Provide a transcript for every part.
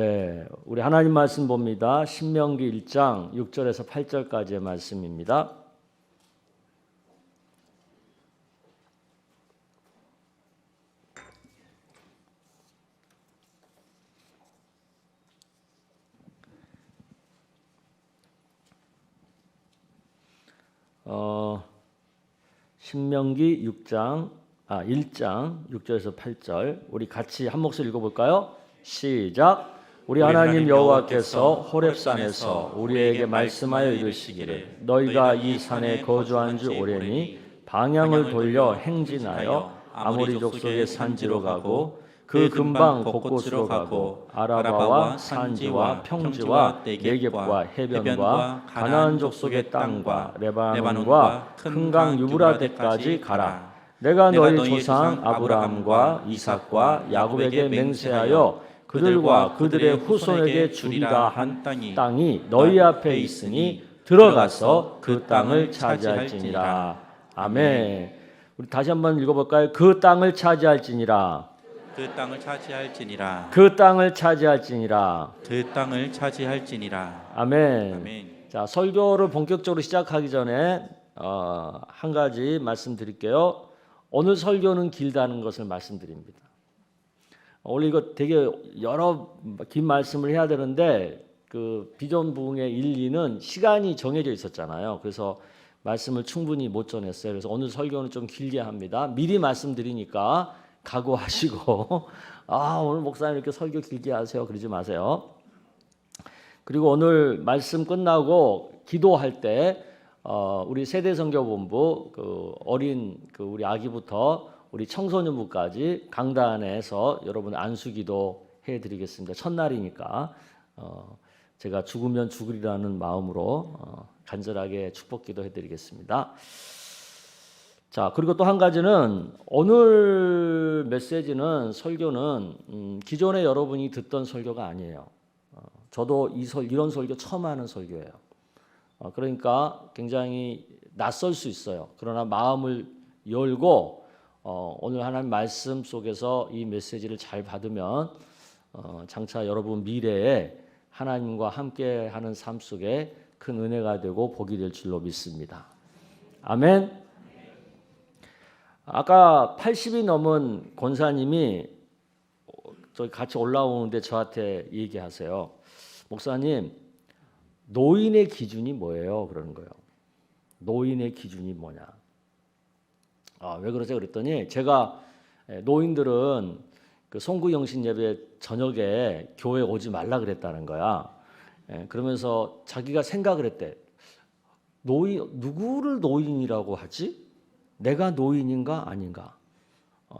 네, 우리 하나님 말씀 봅니다. 신명기 1장 6절에서 8절까지의 말씀입니다. 신명기 1장 6절에서 8절 우리 같이 한 목소리 읽어볼까요? 시작. 우리 하나님 여호와께서 호렙산에서 우리에게 말씀하여 이르시기를 너희가 이 산에 거주한 지 오래니 방향을 돌려 행진하여 아모리 족속의 산지로 가고 그 근방 곳곳으로 가고 아라바와 산지와 평지와 네겝과 해변과 가나안 족속의 땅과 레바논과 큰 강 유브라데까지 가라. 내가 너희 조상 아브라함과 이삭과 야곱에게 맹세하여 그들과 그들의 후손에게 주리라 한 땅이 너희 앞에 있으니 들어가서 그 땅을 차지할지니라. 아멘. 우리 다시 한번 읽어볼까요? 그 땅을 차지할지니라. 그 땅을 차지할지니라. 그 땅을 차지할지니라. 그 땅을 차지할지니라. 아멘. 아멘. 자, 설교를 본격적으로 시작하기 전에 한 가지 말씀드릴게요. 오늘 설교는 길다는 것을 말씀드립니다. 원래 이거 되게 여러 긴 말씀을 해야 되는데 그 비전 부흥의 1, 2는 시간이 정해져 있었잖아요. 그래서 말씀을 충분히 못 전했어요. 그래서 오늘 설교는 좀 길게 합니다. 미리 말씀드리니까 각오하시고 오늘 목사님 이렇게 설교 길게 하세요. 그러지 마세요. 그리고 오늘 말씀 끝나고 기도할 때 우리 세대선교본부 어린 우리 아기부터 우리 청소년부까지 강단에서 여러분 안수기도 해드리겠습니다. 첫날이니까 제가 죽으면 죽으리라는 마음으로 간절하게 축복기도 해드리겠습니다. 자, 그리고 또 한 가지는 오늘 메시지는 설교는 기존에 여러분이 듣던 설교가 아니에요. 저도 이런 설교 처음 하는 설교예요. 그러니까 굉장히 낯설 수 있어요. 그러나 마음을 열고 오늘 하나님 말씀 속에서 이 메시지를 잘 받으면 장차 여러분 미래에 하나님과 함께하는 삶 속에 큰 은혜가 되고 복이 될 줄로 믿습니다. 아멘. 아까 80이 넘은 권사님이 저기 같이 올라오는데 저한테 얘기하세요. 목사님, 노인의 기준이 뭐예요? 그러는 거예요. 노인의 기준이 뭐냐? 왜 그러세요? 그랬더니 제가 노인들은 그 송구영신 예배 저녁에 교회 오지 말라 그랬다는 거야. 그러면서 자기가 생각을 했대. 누구를 노인이라고 하지? 내가 노인인가 아닌가?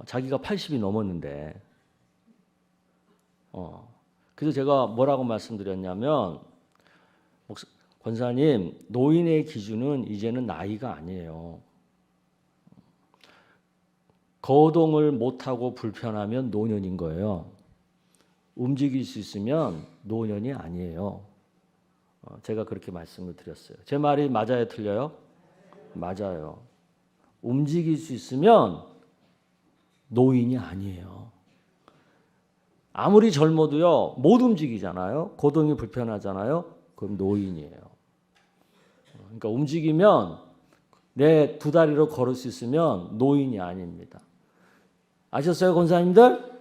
자기가 80이 넘었는데. 그래서 제가 뭐라고 말씀드렸냐면 권사님, 노인의 기준은 이제는 나이가 아니에요. 거동을 못하고 불편하면 노년인 거예요. 움직일 수 있으면 노년이 아니에요. 제가 그렇게 말씀을 드렸어요. 제 말이 맞아요, 틀려요? 맞아요. 움직일 수 있으면 노인이 아니에요. 아무리 젊어도요, 못 움직이잖아요. 거동이 불편하잖아요. 그럼 노인이에요. 그러니까 움직이면 내 두 다리로 걸을 수 있으면 노인이 아닙니다. 아셨어요, 권사님들?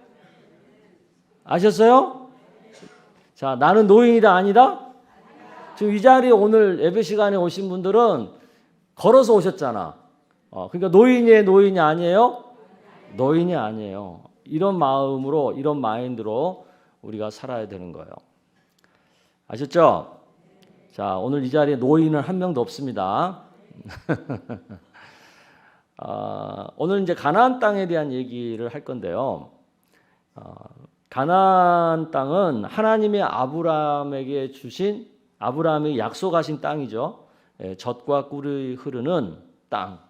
아셨어요? 자, 나는 노인이다 아니다? 지금 이 자리에 오늘 예배 시간에 오신 분들은 걸어서 오셨잖아. 그러니까 노인이 아니에요? 노인이 아니에요. 이런 마음으로, 이런 마인드로 우리가 살아야 되는 거예요. 아셨죠? 자, 오늘 이 자리에 노인은 한 명도 없습니다. 오늘 이제 가나안 땅에 대한 얘기를 할 건데요. 가나안 땅은 하나님의 아브라함에게 주신, 아브라함이 약속하신 땅이죠. 젖과 꿀이 흐르는 땅.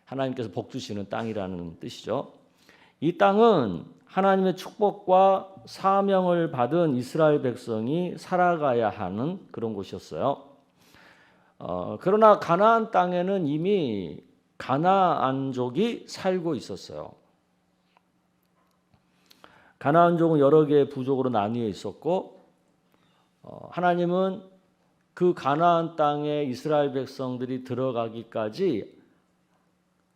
하나님께서 복 주시는 땅이라는 뜻이죠. 이 땅은 하나님의 축복과 사명을 받은 이스라엘 백성이 살아가야 하는 그런 곳이었어요. 그러나 가나안 땅에는 이미 가나안족이 살고 있었어요. 가나안족은 여러 개의 부족으로 나뉘어 있었고 하나님은 그 가나안 땅에 이스라엘 백성들이 들어가기까지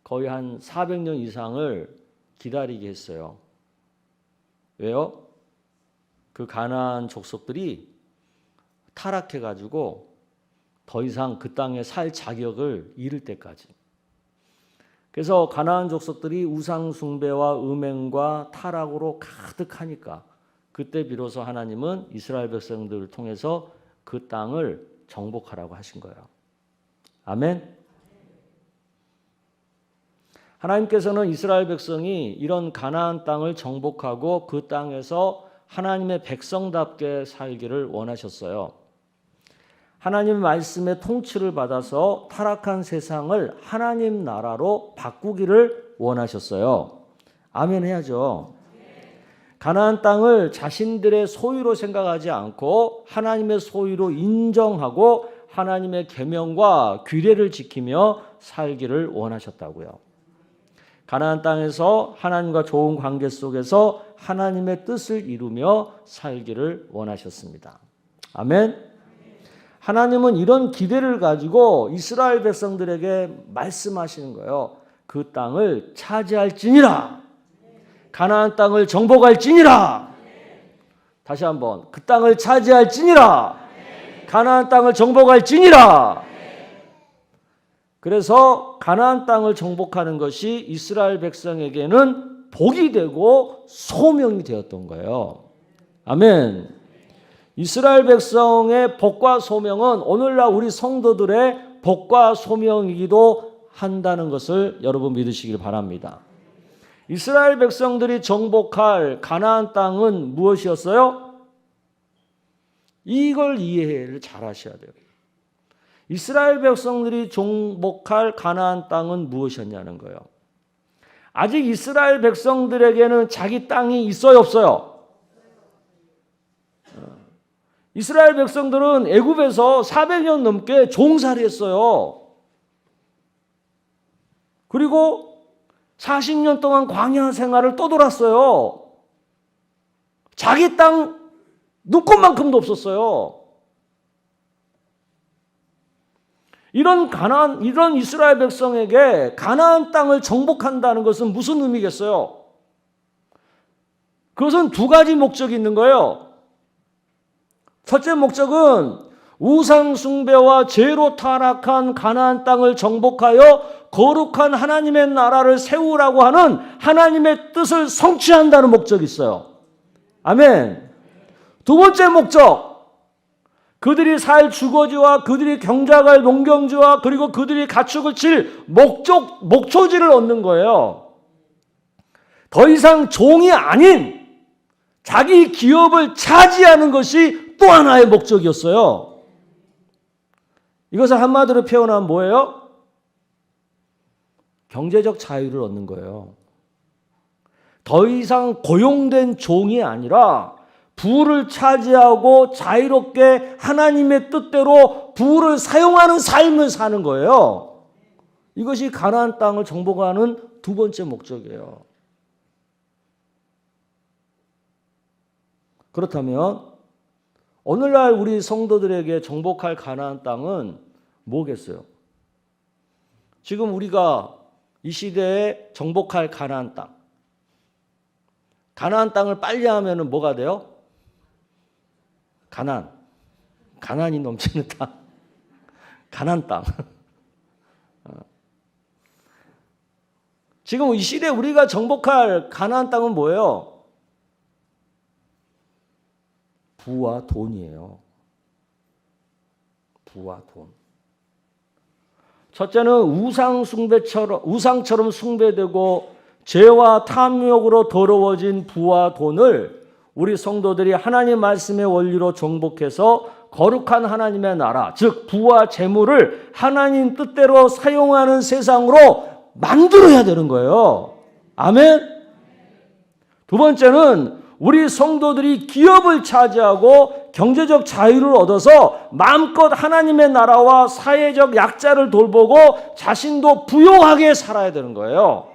거의 한 400년 이상을 기다리게 했어요. 왜요? 그 가나안 족속들이 타락해가지고 더 이상 그 땅에 살 자격을 잃을 때까지. 그래서 가나안 족속들이 우상 숭배와 음행과 타락으로 가득하니까 그때 비로소 하나님은 이스라엘 백성들을 통해서 그 땅을 정복하라고 하신 거예요. 아멘. 하나님께서는 이스라엘 백성이 이런 가나안 땅을 정복하고 그 땅에서 하나님의 백성답게 살기를 원하셨어요. 하나님 말씀의 통치를 받아서 타락한 세상을 하나님 나라로 바꾸기를 원하셨어요. 아멘 해야죠. 가나안 땅을 자신들의 소유로 생각하지 않고 하나님의 소유로 인정하고 하나님의 계명과 규례를 지키며 살기를 원하셨다고요. 가나안 땅에서 하나님과 좋은 관계 속에서 하나님의 뜻을 이루며 살기를 원하셨습니다. 아멘. 하나님은 이런 기대를 가지고 이스라엘 백성들에게 말씀하시는 거예요. 그 땅을 차지할지니라. 가나안 땅을 정복할지니라. 다시 한번 그 땅을 차지할지니라. 가나안 땅을 정복할지니라. 그래서 가나안 땅을 정복하는 것이 이스라엘 백성에게는 복이 되고 소명이 되었던 거예요. 아멘. 이스라엘 백성의 복과 소명은 오늘날 우리 성도들의 복과 소명이기도 한다는 것을 여러분 믿으시길 바랍니다. 이스라엘 백성들이 정복할 가나안 땅은 무엇이었어요? 이걸 이해를 잘 하셔야 돼요. 이스라엘 백성들이 정복할 가나안 땅은 무엇이었냐는 거예요. 아직 이스라엘 백성들에게는 자기 땅이 있어요, 없어요? 이스라엘 백성들은 애굽에서 400년 넘게 종살이 했어요. 그리고 40년 동안 광야 생활을 떠돌았어요. 자기 땅 눈꽃만큼도 없었어요. 이런 이스라엘 백성에게 가나안 땅을 정복한다는 것은 무슨 의미겠어요? 그것은 두 가지 목적이 있는 거예요. 첫째 목적은 우상 숭배와 죄로 타락한 가나안 땅을 정복하여 거룩한 하나님의 나라를 세우라고 하는 하나님의 뜻을 성취한다는 목적이 있어요. 아멘. 두 번째 목적, 그들이 살 주거지와 그들이 경작할 농경지와 그리고 그들이 가축을 칠 목초지를 얻는 거예요. 더 이상 종이 아닌 자기 기업을 차지하는 것이 또 하나의 목적이었어요. 이것을 한마디로 표현하면 뭐예요? 경제적 자유를 얻는 거예요. 더 이상 고용된 종이 아니라 부를 차지하고 자유롭게 하나님의 뜻대로 부를 사용하는 삶을 사는 거예요. 이것이 가나안 땅을 정복하는 두 번째 목적이에요. 그렇다면 오늘날 우리 성도들에게 정복할 가나안 땅은 뭐겠어요? 지금 우리가 이 시대에 정복할 가나안 땅을 빨리 하면은 뭐가 돼요? 가난이 넘치는 땅, 가나안 땅. 지금 이 시대에 우리가 정복할 가나안 땅은 뭐예요? 부와 돈이에요. 부와 돈. 첫째는 우상처럼 숭배되고 죄와 탐욕으로 더러워진 부와 돈을 우리 성도들이 하나님 말씀의 원리로 정복해서 거룩한 하나님의 나라, 즉 부와 재물을 하나님 뜻대로 사용하는 세상으로 만들어야 되는 거예요. 아멘. 두 번째는 우리 성도들이 기업을 차지하고 경제적 자유를 얻어서 마음껏 하나님의 나라와 사회적 약자를 돌보고 자신도 부유하게 살아야 되는 거예요.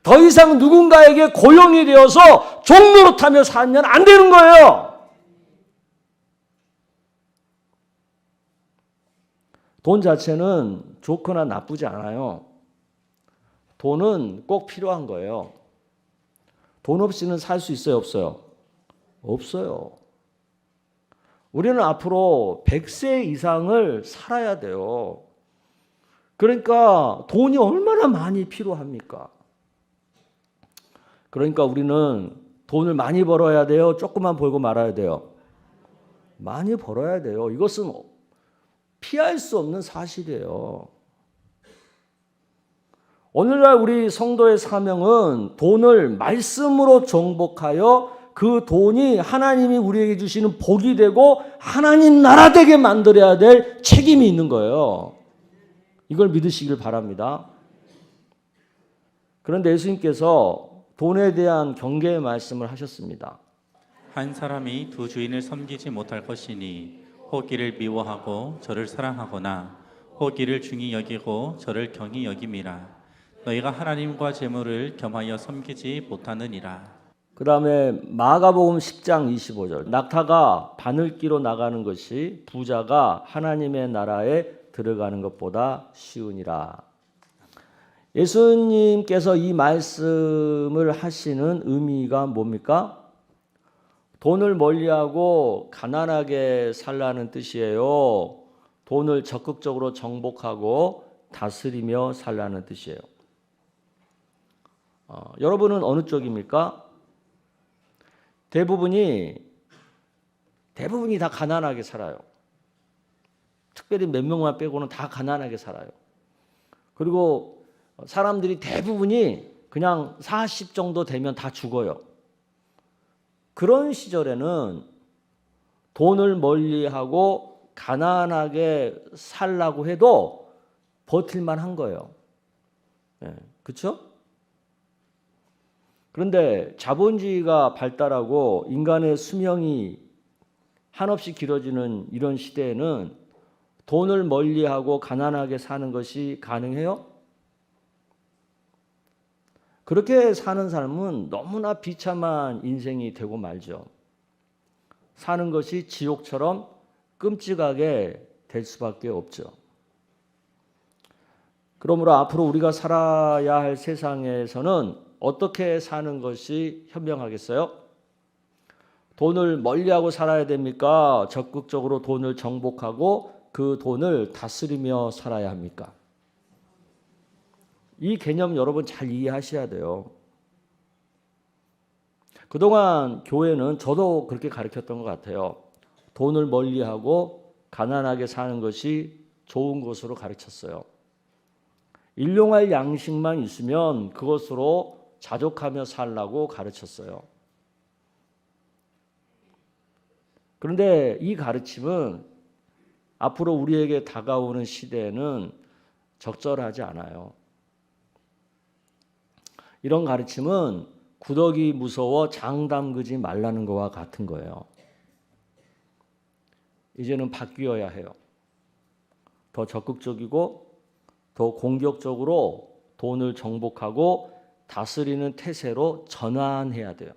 더 이상 누군가에게 고용이 되어서 종노릇하며 살면 안 되는 거예요. 돈 자체는 좋거나 나쁘지 않아요. 돈은 꼭 필요한 거예요. 돈 없이는 살 수 있어요, 없어요? 없어요. 우리는 앞으로 100세 이상을 살아야 돼요. 그러니까 돈이 얼마나 많이 필요합니까? 그러니까 우리는 돈을 많이 벌어야 돼요? 조금만 벌고 말아야 돼요? 많이 벌어야 돼요. 이것은 피할 수 없는 사실이에요. 오늘날 우리 성도의 사명은 돈을 말씀으로 정복하여 그 돈이 하나님이 우리에게 주시는 복이 되고 하나님 나라 되게 만들어야 될 책임이 있는 거예요. 이걸 믿으시길 바랍니다. 그런데 예수님께서 돈에 대한 경계의 말씀을 하셨습니다. 한 사람이 두 주인을 섬기지 못할 것이니 혹 이를 미워하고 저를 사랑하거나 혹 이를 중히 여기고 저를 경히 여김이라. 너희가 하나님과 재물을 겸하여 섬기지 못하느니라. 그 다음에 마가복음 10장 25절. 낙타가 바늘기로 나가는 것이 부자가 하나님의 나라에 들어가는 것보다 쉬우니라. 예수님께서 이 말씀을 하시는 의미가 뭡니까? 돈을 멀리하고 가난하게 살라는 뜻이에요. 돈을 적극적으로 정복하고 다스리며 살라는 뜻이에요. 여러분은 어느 쪽입니까? 대부분이 다 가난하게 살아요. 특별히 몇 명만 빼고는 다 가난하게 살아요. 그리고 사람들이 대부분이 그냥 40 정도 되면 다 죽어요. 그런 시절에는 돈을 멀리하고 가난하게 살라고 해도 버틸만 한 거예요. 그렇죠? 그런데 자본주의가 발달하고 인간의 수명이 한없이 길어지는 이런 시대에는 돈을 멀리하고 가난하게 사는 것이 가능해요? 그렇게 사는 삶은 너무나 비참한 인생이 되고 말죠. 사는 것이 지옥처럼 끔찍하게 될 수밖에 없죠. 그러므로 앞으로 우리가 살아야 할 세상에서는 어떻게 사는 것이 현명하겠어요? 돈을 멀리하고 살아야 됩니까? 적극적으로 돈을 정복하고 그 돈을 다스리며 살아야 합니까? 이 개념 여러분 잘 이해하셔야 돼요. 그동안 교회는 저도 그렇게 가르쳤던 것 같아요. 돈을 멀리하고 가난하게 사는 것이 좋은 것으로 가르쳤어요. 일용할 양식만 있으면 그것으로 자족하며 살라고 가르쳤어요. 그런데 이 가르침은 앞으로 우리에게 다가오는 시대에는 적절하지 않아요. 이런 가르침은 구더기 무서워 장 담그지 말라는 것과 같은 거예요. 이제는 바뀌어야 해요. 더 적극적이고 더 공격적으로 돈을 정복하고 다스리는 태세로 전환해야 돼요.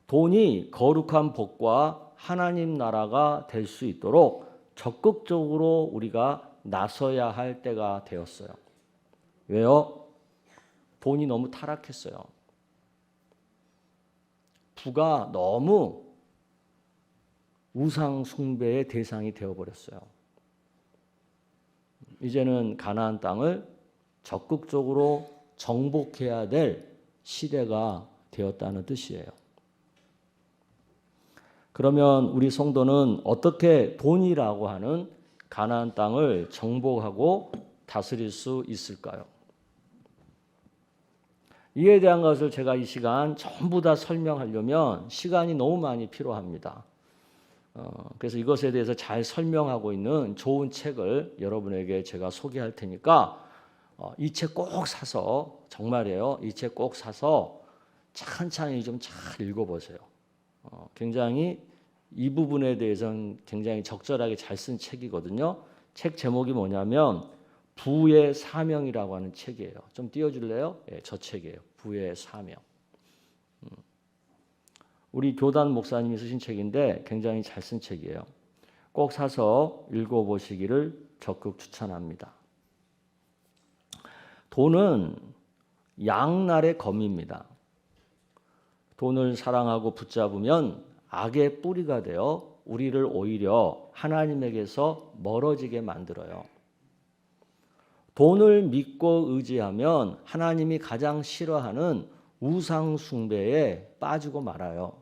돈이 거룩한 복과 하나님 나라가 될 수 있도록 적극적으로 우리가 나서야 할 때가 되었어요. 왜요? 돈이 너무 타락했어요. 부가 너무 우상 숭배의 대상이 되어버렸어요. 이제는 가나안 땅을 적극적으로 정복해야 될 시대가 되었다는 뜻이에요. 그러면 우리 성도는 어떻게 돈이라고 하는 가나안 땅을 정복하고 다스릴 수 있을까요? 이에 대한 것을 제가 이 시간 전부 다 설명하려면 시간이 너무 많이 필요합니다. 그래서 이것에 대해서 잘 설명하고 있는 좋은 책을 여러분에게 제가 소개할 테니까 이 책 꼭 사서, 정말이에요, 이 책 꼭 사서 찬찬히 좀 잘 읽어보세요. 굉장히 이 부분에 대해서는 굉장히 적절하게 잘 쓴 책이거든요. 책 제목이 뭐냐면 부의 사명이라고 하는 책이에요. 좀 띄워줄래요? 예, 저 책이에요. 부의 사명. 우리 교단 목사님이 쓰신 책인데 굉장히 잘 쓴 책이에요. 꼭 사서 읽어보시기를 적극 추천합니다. 돈은 양날의 검입니다. 돈을 사랑하고 붙잡으면 악의 뿌리가 되어 우리를 오히려 하나님에게서 멀어지게 만들어요. 돈을 믿고 의지하면 하나님이 가장 싫어하는 우상 숭배에 빠지고 말아요.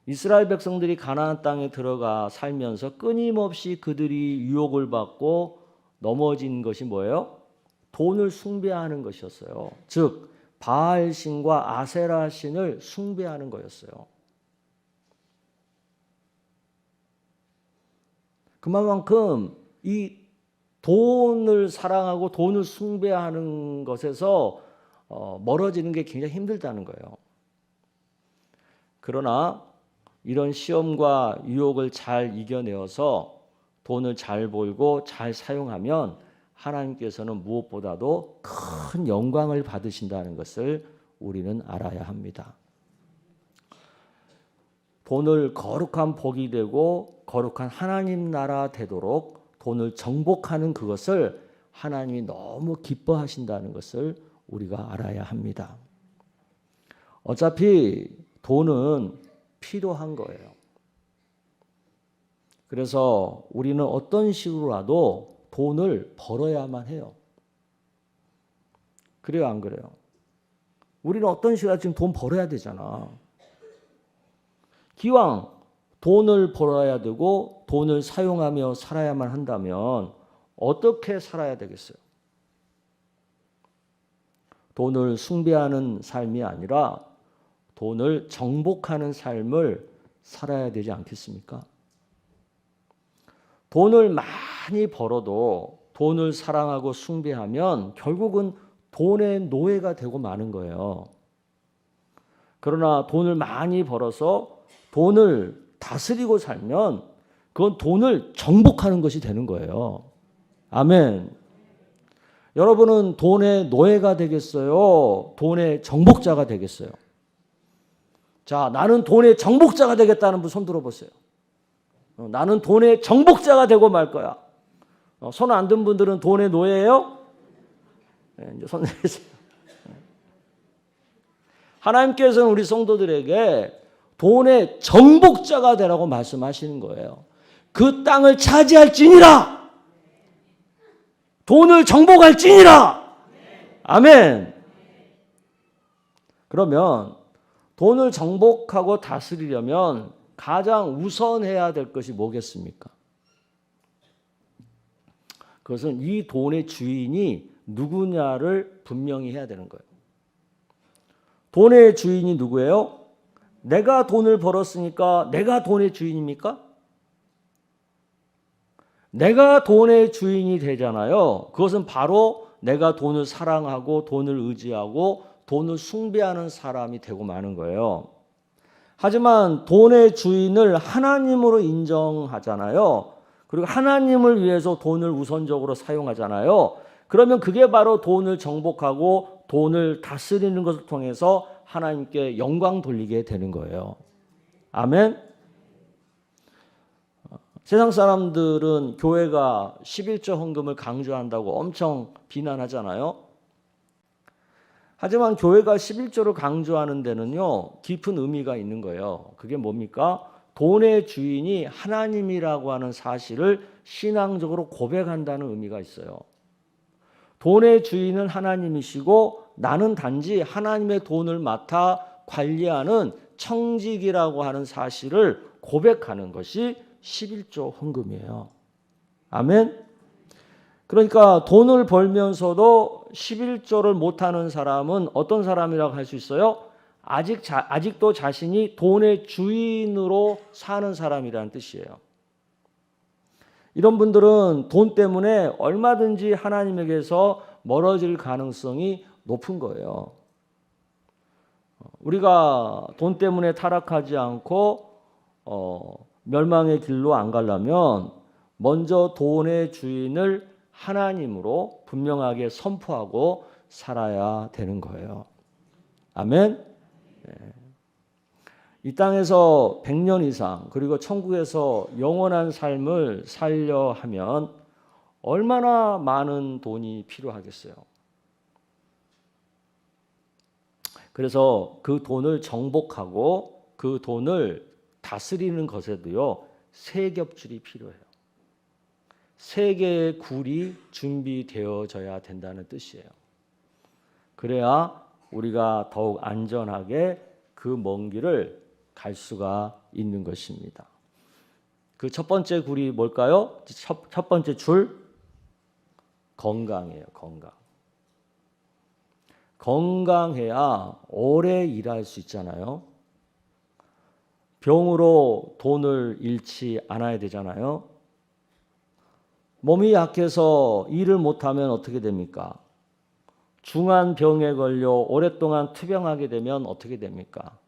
이스라엘 백성들이 가나안 땅에 들어가 살면서 끊임없이 그들이 유혹을 받고 넘어진 것이 뭐예요? 돈을 숭배하는 것이었어요. 즉 바알 신과 아세라 신을 숭배하는 거였어요. 그만큼 이 돈을 사랑하고 돈을 숭배하는 것에서 멀어지는 게 굉장히 힘들다는 거예요. 그러나 이런 시험과 유혹을 잘 이겨내어서 돈을 잘 벌고 잘 사용하면 하나님께서는 무엇보다도 큰 영광을 받으신다는 것을 우리는 알아야 합니다. 돈을 거룩한 복이 되고 거룩한 하나님 나라 되도록 돈을 정복하는 그것을 하나님이 너무 기뻐하신다는 것을 우리가 알아야 합니다. 어차피 돈은 필요한 거예요. 그래서 우리는 어떤 식으로라도 돈을 벌어야만 해요. 그래요, 안 그래요? 우리는 어떤 식으로라도 지금 돈 벌어야 되잖아. 기왕 돈을 벌어야 되고 돈을 사용하며 살아야만 한다면 어떻게 살아야 되겠어요? 돈을 숭배하는 삶이 아니라 돈을 정복하는 삶을 살아야 되지 않겠습니까? 돈을 많이 벌어도 돈을 사랑하고 숭배하면 결국은 돈의 노예가 되고 마는 거예요. 그러나 돈을 많이 벌어서 돈을 다스리고 살면 그건 돈을 정복하는 것이 되는 거예요. 아멘. 여러분은 돈의 노예가 되겠어요? 돈의 정복자가 되겠어요? 자, 나는 돈의 정복자가 되겠다는 분 손 들어보세요. 나는 돈의 정복자가 되고 말 거야. 손 안 든 분들은 돈의 노예예요? 네, 이제 손 내세요. 하나님께서는 우리 성도들에게 돈의 정복자가 되라고 말씀하시는 거예요. 그 땅을 차지할지니라. 돈을 정복할지니라. 아멘. 그러면 돈을 정복하고 다스리려면 가장 우선해야 될 것이 뭐겠습니까? 그것은 이 돈의 주인이 누구냐를 분명히 해야 되는 거예요. 돈의 주인이 누구예요? 내가 돈을 벌었으니까 내가 돈의 주인입니까? 내가 돈의 주인이 되잖아요. 그것은 바로 내가 돈을 사랑하고 돈을 의지하고 돈을 숭배하는 사람이 되고 마는 거예요. 하지만 돈의 주인을 하나님으로 인정하잖아요. 그리고 하나님을 위해서 돈을 우선적으로 사용하잖아요. 그러면 그게 바로 돈을 정복하고 돈을 다스리는 것을 통해서 하나님께 영광 돌리게 되는 거예요. 아멘. 세상 사람들은 교회가 11조 헌금을 강조한다고 엄청 비난하잖아요. 하지만 교회가 11조를 강조하는 데는요, 깊은 의미가 있는 거예요. 그게 뭡니까? 돈의 주인이 하나님이라고 하는 사실을 신앙적으로 고백한다는 의미가 있어요. 돈의 주인은 하나님이시고 나는 단지 하나님의 돈을 맡아 관리하는 청직이라고 하는 사실을 고백하는 것이 11조 헌금이에요. 아멘. 그러니까 돈을 벌면서도 11조를 못하는 사람은 어떤 사람이라고 할 수 있어요? 아직도 자신이 돈의 주인으로 사는 사람이라는 뜻이에요. 이런 분들은 돈 때문에 얼마든지 하나님에게서 멀어질 가능성이 높은 거예요. 우리가 돈 때문에 타락하지 않고 멸망의 길로 안 가려면 먼저 돈의 주인을 하나님으로 분명하게 선포하고 살아야 되는 거예요. 아멘. 이 땅에서 100년 이상 그리고 천국에서 영원한 삶을 살려 하면 얼마나 많은 돈이 필요하겠어요. 그래서 그 돈을 정복하고 그 돈을 다스리는 것에도요, 세 겹줄이 필요해요. 세 개의 굴이 준비되어져야 된다는 뜻이에요. 그래야 우리가 더욱 안전하게 그 먼 길을 갈 수가 있는 것입니다. 그 첫 번째 굴이 뭘까요? 첫 번째 줄, 건강이에요. 건강. 건강해야 오래 일할 수 있잖아요. 병으로 돈을 잃지 않아야 되잖아요. 몸이 약해서 일을 못하면 어떻게 됩니까? 중한 병에 걸려 오랫동안 투병하게 되면 어떻게 됩니까?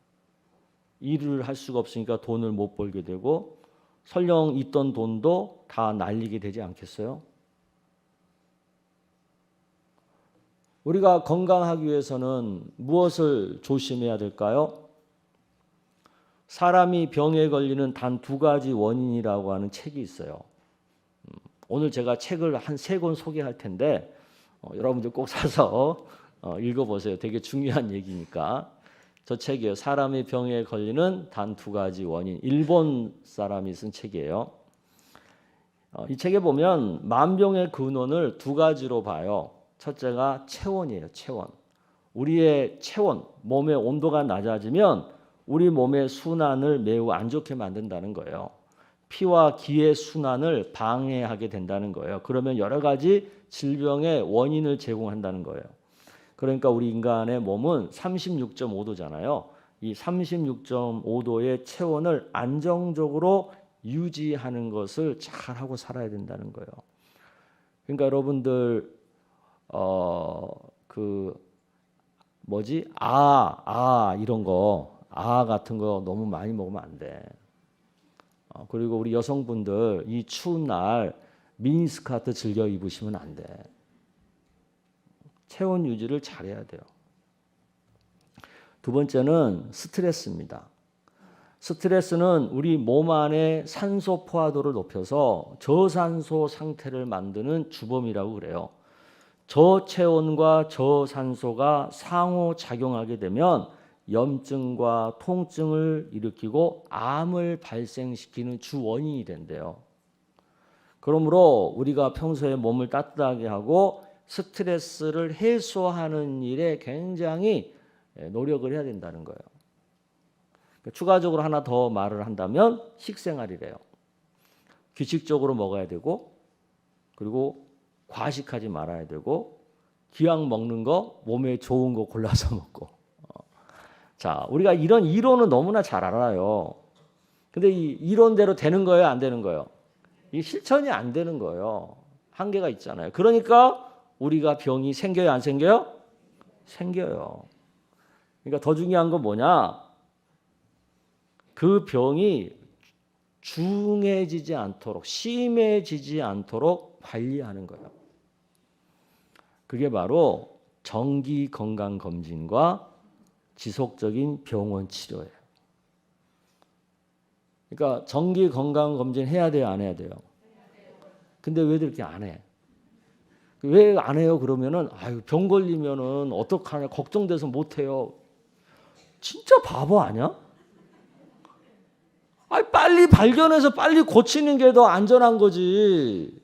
일을 할 수가 없으니까 돈을 못 벌게 되고 설령 있던 돈도 다 날리게 되지 않겠어요? 우리가 건강하기 위해서는 무엇을 조심해야 될까요? 사람이 병에 걸리는 단 2가지 원인이라고 하는 책이 있어요. 오늘 제가 책을 한 3권 소개할 텐데 여러분들 꼭 사서 읽어보세요. 되게 중요한 얘기니까. 저 책이에요. 사람의 병에 걸리는 단 2가지 원인. 일본 사람이 쓴 책이에요. 이 책에 보면 만병의 근원을 2가지로 봐요. 첫째가 체온이에요. 체온. 우리의 체온, 몸의 온도가 낮아지면 우리 몸의 순환을 매우 안 좋게 만든다는 거예요. 피와 기의 순환을 방해하게 된다는 거예요. 그러면 여러 가지 질병의 원인을 제공한다는 거예요. 그러니까 우리 인간의 몸은 36.5도잖아요. 이 36.5도의 체온을 안정적으로 유지하는 것을 잘하고 살아야 된다는 거예요. 그러니까 여러분들 이런 거, 같은 거 너무 많이 먹으면 안 돼. 그리고 우리 여성분들 이 추운 날 미니스커트 즐겨 입으시면 안 돼. 체온 유지를 잘해야 돼요. 두 번째는 스트레스입니다. 스트레스는 우리 몸 안의 산소 포화도를 높여서 저산소 상태를 만드는 주범이라고 그래요. 저체온과 저산소가 상호 작용하게 되면 염증과 통증을 일으키고 암을 발생시키는 주 원인이 된대요. 그러므로 우리가 평소에 몸을 따뜻하게 하고 스트레스를 해소하는 일에 굉장히 노력을 해야 된다는 거예요. 추가적으로 하나 더 말을 한다면 식생활이래요. 규칙적으로 먹어야 되고 그리고 과식하지 말아야 되고 기왕 먹는 거 몸에 좋은 거 골라서 먹고. 자, 우리가 이런 이론은 너무나 잘 알아요. 근데 이 이론대로 되는 거예요, 안 되는 거예요? 이 실천이 안 되는 거예요. 한계가 있잖아요. 그러니까 우리가 병이 생겨요, 안 생겨요? 생겨요. 그러니까 더 중요한 건 뭐냐? 그 병이 중해지지 않도록, 심해지지 않도록 관리하는 거예요. 그게 바로 정기 건강 검진과 지속적인 병원 치료예요. 그러니까 정기 건강 검진 해야 돼요, 안 해야 돼요? 근데 왜 그렇게 안 해? 왜 안 해요? 그러면은 병 걸리면은 어떡하냐 걱정돼서 못 해요. 진짜 바보 아니야? 빨리 발견해서 빨리 고치는 게 더 안전한 거지.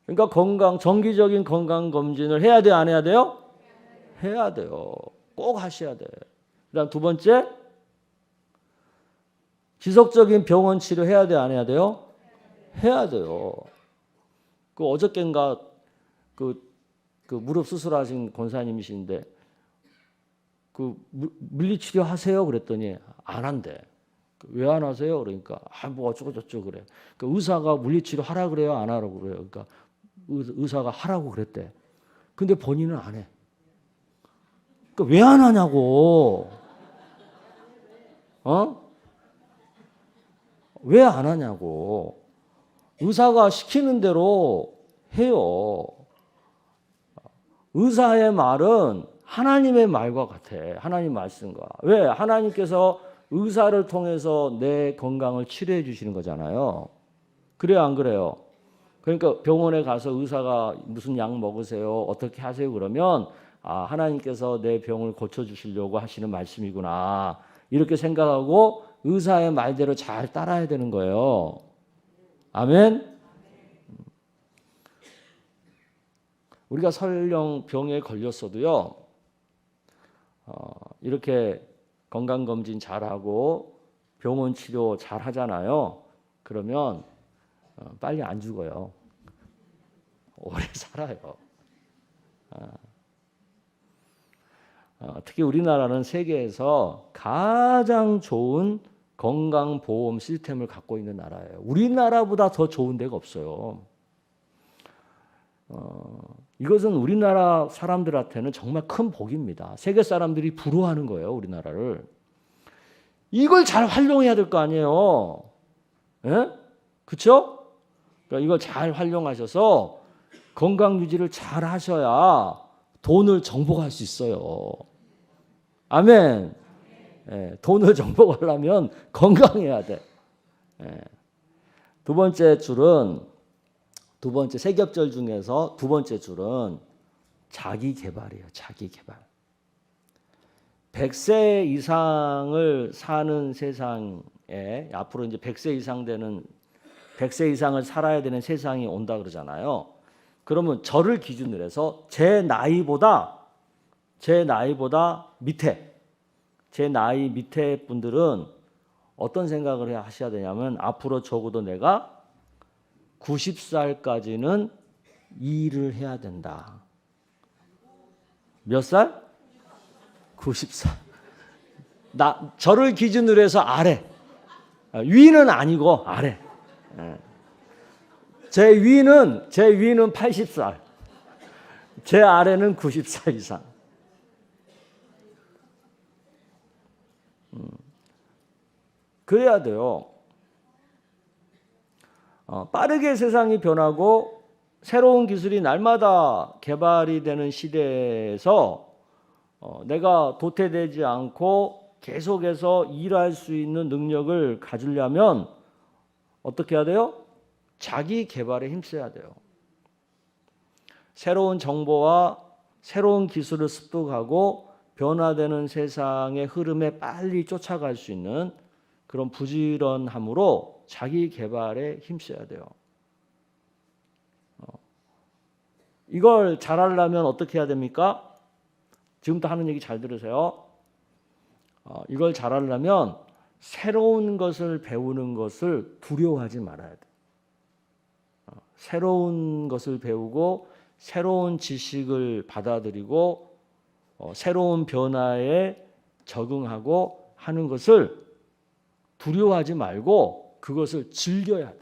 그러니까 정기적인 건강 검진을 해야 돼요, 안 해야 돼요? 해야 돼요. 꼭 하셔야 돼. 그다음 두 번째, 지속적인 병원 치료 해야 돼요, 안 해야 돼요? 해야 돼요. 어저께인가 그 무릎 수술하신 권사님이신데 물리치료 하세요 그랬더니 안 한대. 왜 안 하세요? 그러니까 뭐 어쩌고 저쩌고 그래. 의사가 물리치료 하라 그래요, 안 하라고 그래요. 그러니까 의사가 하라고 그랬대. 근데 본인은 안 해. 왜 안 하냐고. 왜 안 하냐고. 의사가 시키는 대로 해요. 의사의 말은 하나님의 말과 같아. 하나님 말씀과. 왜? 하나님께서 의사를 통해서 내 건강을 치료해 주시는 거잖아요. 그래요, 안 그래요? 그러니까 병원에 가서 의사가 무슨 약 먹으세요? 어떻게 하세요? 그러면 하나님께서 내 병을 고쳐주시려고 하시는 말씀이구나. 이렇게 생각하고 의사의 말대로 잘 따라야 되는 거예요. 아멘? 우리가 설령 병에 걸렸어도요, 이렇게 건강검진 잘하고 병원 치료 잘 하잖아요. 그러면 빨리 안 죽어요. 오래 살아요. 특히 우리나라는 세계에서 가장 좋은 건강보험 시스템을 갖고 있는 나라예요. 우리나라보다 더 좋은 데가 없어요. 이것은 우리나라 사람들한테는 정말 큰 복입니다. 세계 사람들이 부러워하는 거예요, 우리나라를. 이걸 잘 활용해야 될 거 아니에요. 예? 그렇죠? 그러니까 이걸 잘 활용하셔서 건강 유지를 잘 하셔야 돈을 정복할 수 있어요. 아멘. 예, 돈을 정복하려면 건강해야 돼. 예. 두 번째 세겹절 중에서 두 번째 줄은 자기 개발이에요. 자기 개발. 100세 이상을 사는 세상에 앞으로 이제 100세 이상을 살아야 되는 세상이 온다 그러잖아요. 그러면 저를 기준으로 해서 제 나이보다 밑에, 제 나이 밑에 분들은 어떤 생각을 하셔야 되냐면 앞으로 적어도 내가 90살까지는 일을 해야 된다. 몇 살? 90살. 저를 기준으로 해서 아래. 위는 아니고 아래. 제 위는 80살. 제 아래는 90살 이상. 그래야 돼요. 빠르게 세상이 변하고 새로운 기술이 날마다 개발이 되는 시대에서 내가 도태되지 않고 계속해서 일할 수 있는 능력을 가지려면 어떻게 해야 돼요? 자기 개발에 힘써야 돼요. 새로운 정보와 새로운 기술을 습득하고 변화되는 세상의 흐름에 빨리 쫓아갈 수 있는 그런 부지런함으로 자기 개발에 힘써야 돼요. 이걸 잘하려면 어떻게 해야 됩니까? 지금부터 하는 얘기 잘 들으세요. 이걸 잘하려면 새로운 것을 배우는 것을 두려워하지 말아야 돼요. 새로운 것을 배우고 새로운 지식을 받아들이고 새로운 변화에 적응하고 하는 것을 두려워하지 말고 그것을 즐겨야 돼.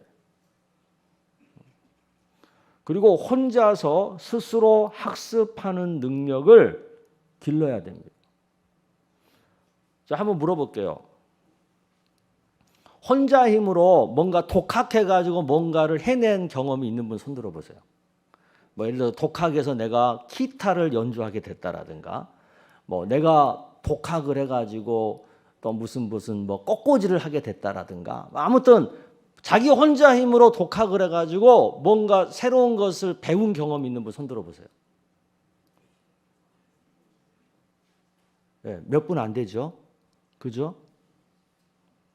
그리고 혼자서 스스로 학습하는 능력을 길러야 됩니다. 자, 한번 물어볼게요. 혼자 힘으로 뭔가 독학해가지고 뭔가를 해낸 경험이 있는 분 손 들어보세요. 뭐 예를 들어 독학해서 내가 기타를 연주하게 됐다라든가, 뭐 내가 독학을 해가지고 또 무슨 뭐 꽃꽂이를 하게 됐다라든가, 아무튼 자기 혼자 힘으로 독학을 해가지고 뭔가 새로운 것을 배운 경험이 있는 분 손 들어보세요. 네, 몇 분 안 되죠? 그죠?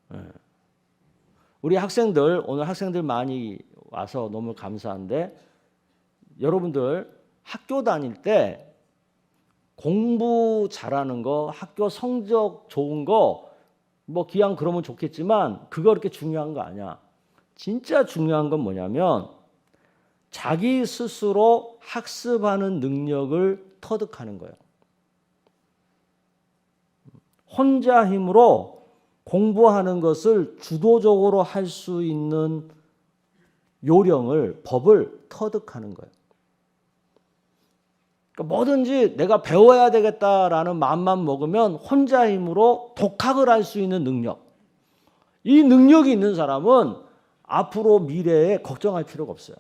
네. 우리 학생들, 오늘 학생들 많이 와서 너무 감사한데, 여러분들 학교 다닐 때 공부 잘하는 거, 학교 성적 좋은 거, 뭐 기왕 그러면 좋겠지만 그거 그렇게 중요한 거 아니야. 진짜 중요한 건 뭐냐면 자기 스스로 학습하는 능력을 터득하는 거예요. 혼자 힘으로 공부하는 것을 주도적으로 할 수 있는 요령을, 법을 터득하는 거예요. 그러니까 뭐든지 내가 배워야 되겠다라는 마음만 먹으면 혼자 힘으로 독학을 할 수 있는 능력. 이 능력이 있는 사람은 앞으로 미래에 걱정할 필요가 없어요.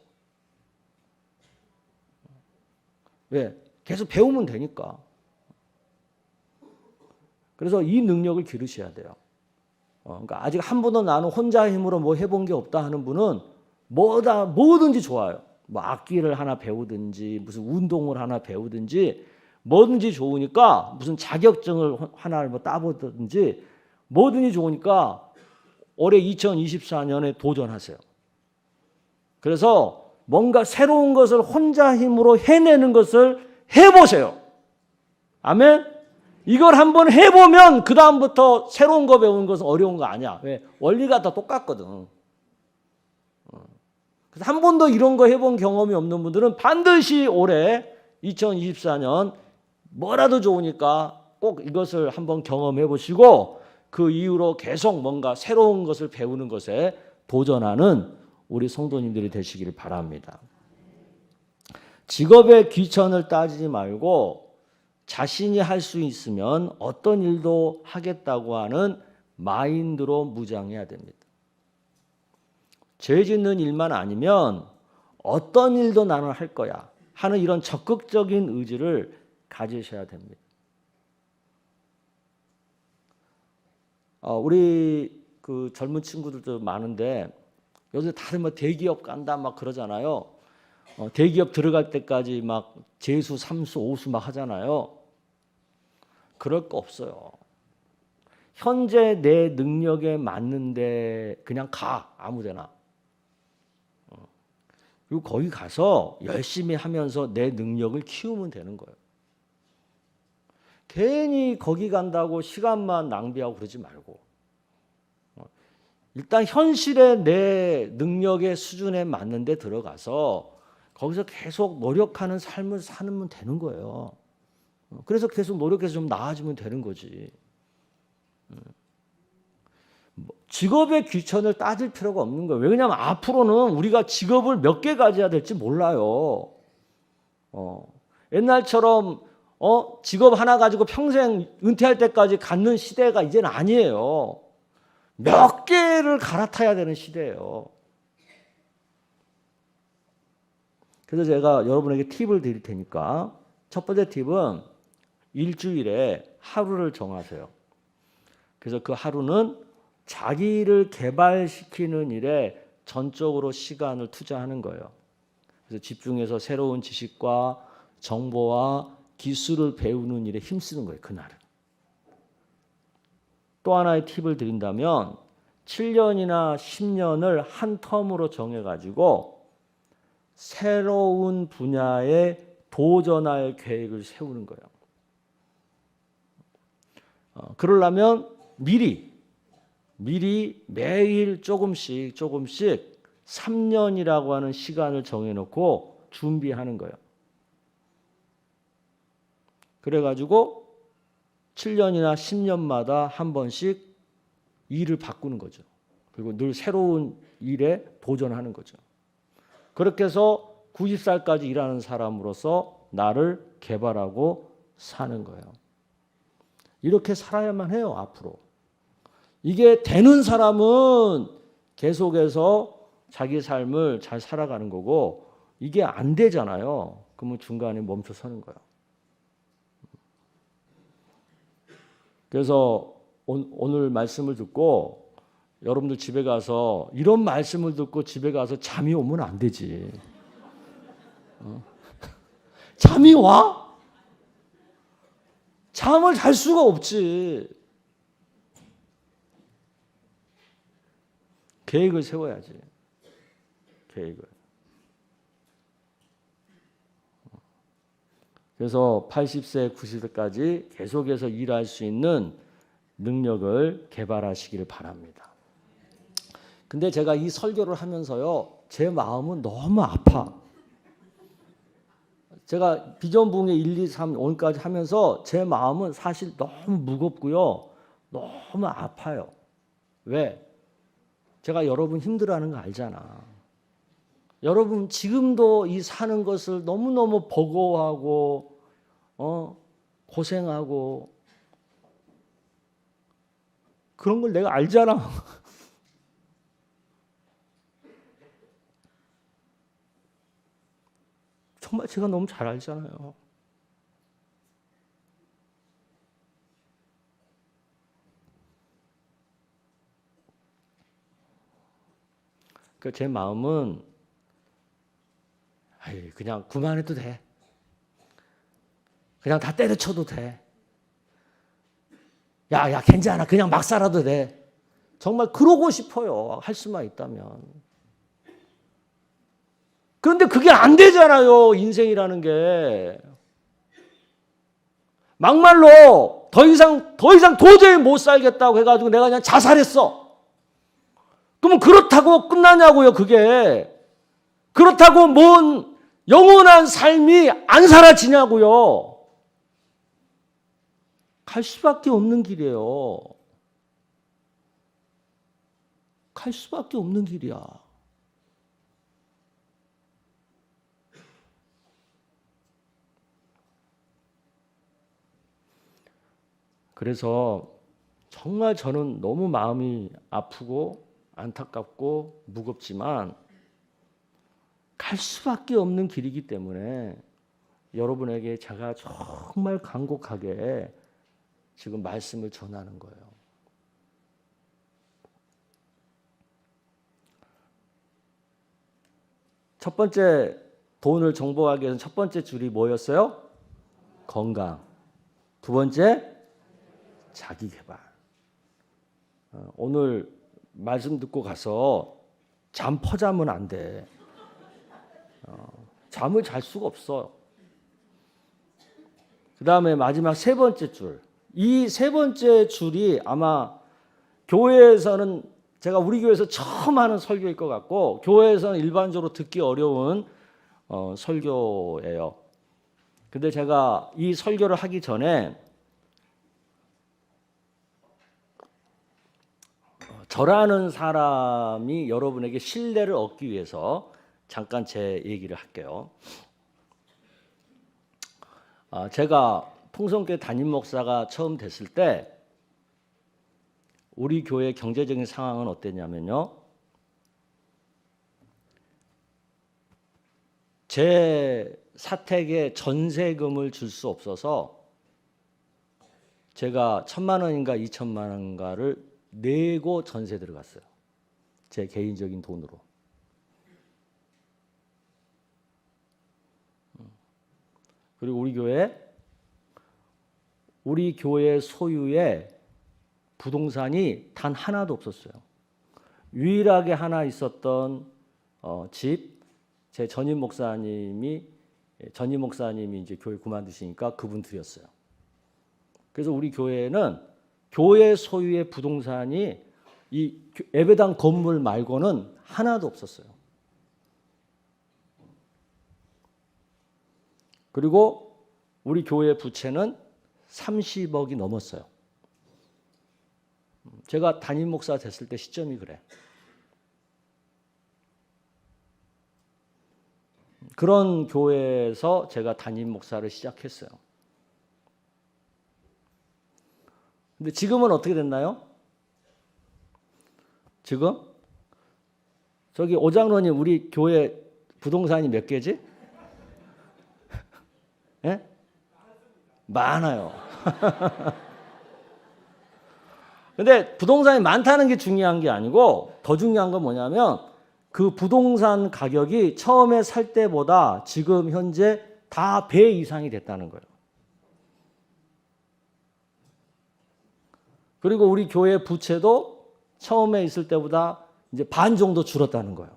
왜? 계속 배우면 되니까. 그래서 이 능력을 기르셔야 돼요. 그러니까 아직 한 번도 나는 혼자 힘으로 뭐 해본 게 없다 하는 분은 뭐든지 좋아요. 뭐 악기를 하나 배우든지 무슨 운동을 하나 배우든지 뭐든지 좋으니까 무슨 자격증을 하나를 뭐 따보든지 뭐든지 좋으니까 올해 2024년에 도전하세요. 그래서 뭔가 새로운 것을 혼자 힘으로 해내는 것을 해보세요. 아멘? 이걸 한번 해보면 그 다음부터 새로운 거 배우는 것은 어려운 거 아니야. 왜? 원리가 다 똑같거든. 그래서 한 번도 이런 거 해본 경험이 없는 분들은 반드시 올해 2024년 뭐라도 좋으니까 꼭 이것을 한번 경험해 보시고 그 이후로 계속 뭔가 새로운 것을 배우는 것에 도전하는 우리 성도님들이 되시기를 바랍니다. 직업의 귀천을 따지지 말고 자신이 할 수 있으면 어떤 일도 하겠다고 하는 마인드로 무장해야 됩니다. 죄 짓는 일만 아니면 어떤 일도 나는 할 거야 하는 이런 적극적인 의지를 가지셔야 됩니다. 우리 그 젊은 친구들도 많은데 요새 다들 뭐 대기업 간다 막 그러잖아요. 대기업 들어갈 때까지 막 재수, 삼수, 오수 막 하잖아요. 그럴 거 없어요. 현재 내 능력에 맞는데 그냥 가 아무데나. 그리고 거기 가서 열심히 하면서 내 능력을 키우면 되는 거예요. 괜히 거기 간다고 시간만 낭비하고 그러지 말고 일단 현실의 내 능력의 수준에 맞는 데 들어가서 거기서 계속 노력하는 삶을 사는 되는 거예요. 그래서 계속 노력해서 좀 나아지면 되는 거지. 직업의 귀천을 따질 필요가 없는 거예요. 왜냐하면 앞으로는 우리가 직업을 몇 개 가져야 될지 몰라요. 옛날처럼 직업 하나 가지고 평생 은퇴할 때까지 갖는 시대가 이제는 아니에요. 몇 개를 갈아타야 되는 시대예요. 그래서 제가 여러분에게 팁을 드릴 테니까 첫 번째 팁은 일주일에 하루를 정하세요. 그래서 그 하루는 자기를 개발시키는 일에 전적으로 시간을 투자하는 거예요. 그래서 집중해서 새로운 지식과 정보와 기술을 배우는 일에 힘쓰는 거예요. 그날은. 또 하나의 팁을 드린다면 7년이나 10년을 한 텀으로 정해가지고 새로운 분야에 도전할 계획을 세우는 거예요. 그러려면 미리 매일 조금씩 3년이라고 하는 시간을 정해놓고 준비하는 거예요. 그래가지고 7년이나 10년마다 한 번씩 일을 바꾸는 거죠. 그리고 늘 새로운 일에 도전하는 거죠. 그렇게 해서 90살까지 일하는 사람으로서 나를 개발하고 사는 거예요. 이렇게 살아야만 해요, 앞으로. 이게 되는 사람은 계속해서 자기 삶을 잘 살아가는 거고 이게 안 되잖아요. 그러면 중간에 멈춰 서는 거예요. 그래서 오늘 말씀을 듣고 여러분들 집에 가서 이런 말씀을 듣고 집에 가서 잠이 오면 안 되지. 잠이 와? 잠을 잘 수가 없지. 계획을 세워야지. 계획을. 그래서 80세, 90세까지 계속해서 일할 수 있는 능력을 개발하시기를 바랍니다. 근데 제가 이 설교를 하면서요, 제 마음은 너무 아파. 제가 비전부흥회 1, 2, 3, 오늘까지 하면서 제 마음은 사실 너무 무겁고요. 너무 아파요. 왜? 제가 여러분 힘들어하는 거 알잖아. 여러분 지금도 이 사는 것을 너무너무 버거워하고 고생하고 그런 걸 내가 알잖아. 정말 제가 너무 잘 알잖아요. 그 제 마음은 그냥 그만해도 돼. 그냥 다 때려쳐도 돼. 야, 괜찮아. 그냥 막 살아도 돼. 정말 그러고 싶어요. 할 수만 있다면. 그런데 그게 안 되잖아요. 인생이라는 게. 막말로 더 이상 도저히 못 살겠다고 해가지고 내가 그냥 자살했어. 그러면 그렇다고 끝나냐고요, 그게. 그렇다고 뭔 영원한 삶이 안 사라지냐고요. 갈 수밖에 없는 길이에요. 갈 수밖에 없는 길이야. 그래서 정말 저는 너무 마음이 아프고 안타깝고 무겁지만 갈 수밖에 없는 길이기 때문에 여러분에게 제가 정말 간곡하게 지금 말씀을 전하는 거예요. 첫 번째 돈을 정복하기 위해서 첫 번째 줄이 뭐였어요? 건강. 두 번째 자기 개발. 오늘 말씀 듣고 가서 잠 퍼자면 안 돼. 잠을 잘 수가 없어. 그 다음에 마지막 세 번째 줄. 이 세 번째 줄이 아마 교회에서는 제가 우리 교회에서 처음 하는 설교일 것 같고 교회에서는 일반적으로 듣기 어려운 설교예요. 근데 제가 이 설교를 하기 전에 저라는 사람이 여러분에게 신뢰를 얻기 위해서 잠깐 제 얘기를 할게요. 제가 통성교회 담임 목사가 처음 됐을 때 우리 교회 경제적인 상황은 어땠냐면요. 제 사택에 전세금을 줄 수 없어서 제가 1,000만 원인가 2,000만 원인가를 내고 전세 들어갔어요. 제 개인적인 돈으로. 그리고 우리 교회 소유의 부동산이 단 하나도 없었어요. 유일하게 하나 있었던 집, 제 전임 목사님이 이제 교회 그만두시니까 그분 드렸어요. 그래서 우리 교회는 교회 소유의 부동산이 이 예배당 건물 말고는 하나도 없었어요. 그리고 우리 교회 부채는 30억이 넘었어요. 제가 담임 목사 됐을 때 시점이 그래. 그런 교회에서 제가 담임 목사를 시작했어요. 근데 지금은 어떻게 됐나요? 지금? 저기 오장로님 우리 교회 부동산이 몇 개지? 예? 많아요. 근데 부동산이 많다는 게 중요한 게 아니고 더 중요한 건 뭐냐면 그 부동산 가격이 처음에 살 때보다 지금 현재 다 배 이상이 됐다는 거예요. 그리고 우리 교회 부채도 처음에 있을 때보다 이제 반 정도 줄었다는 거예요.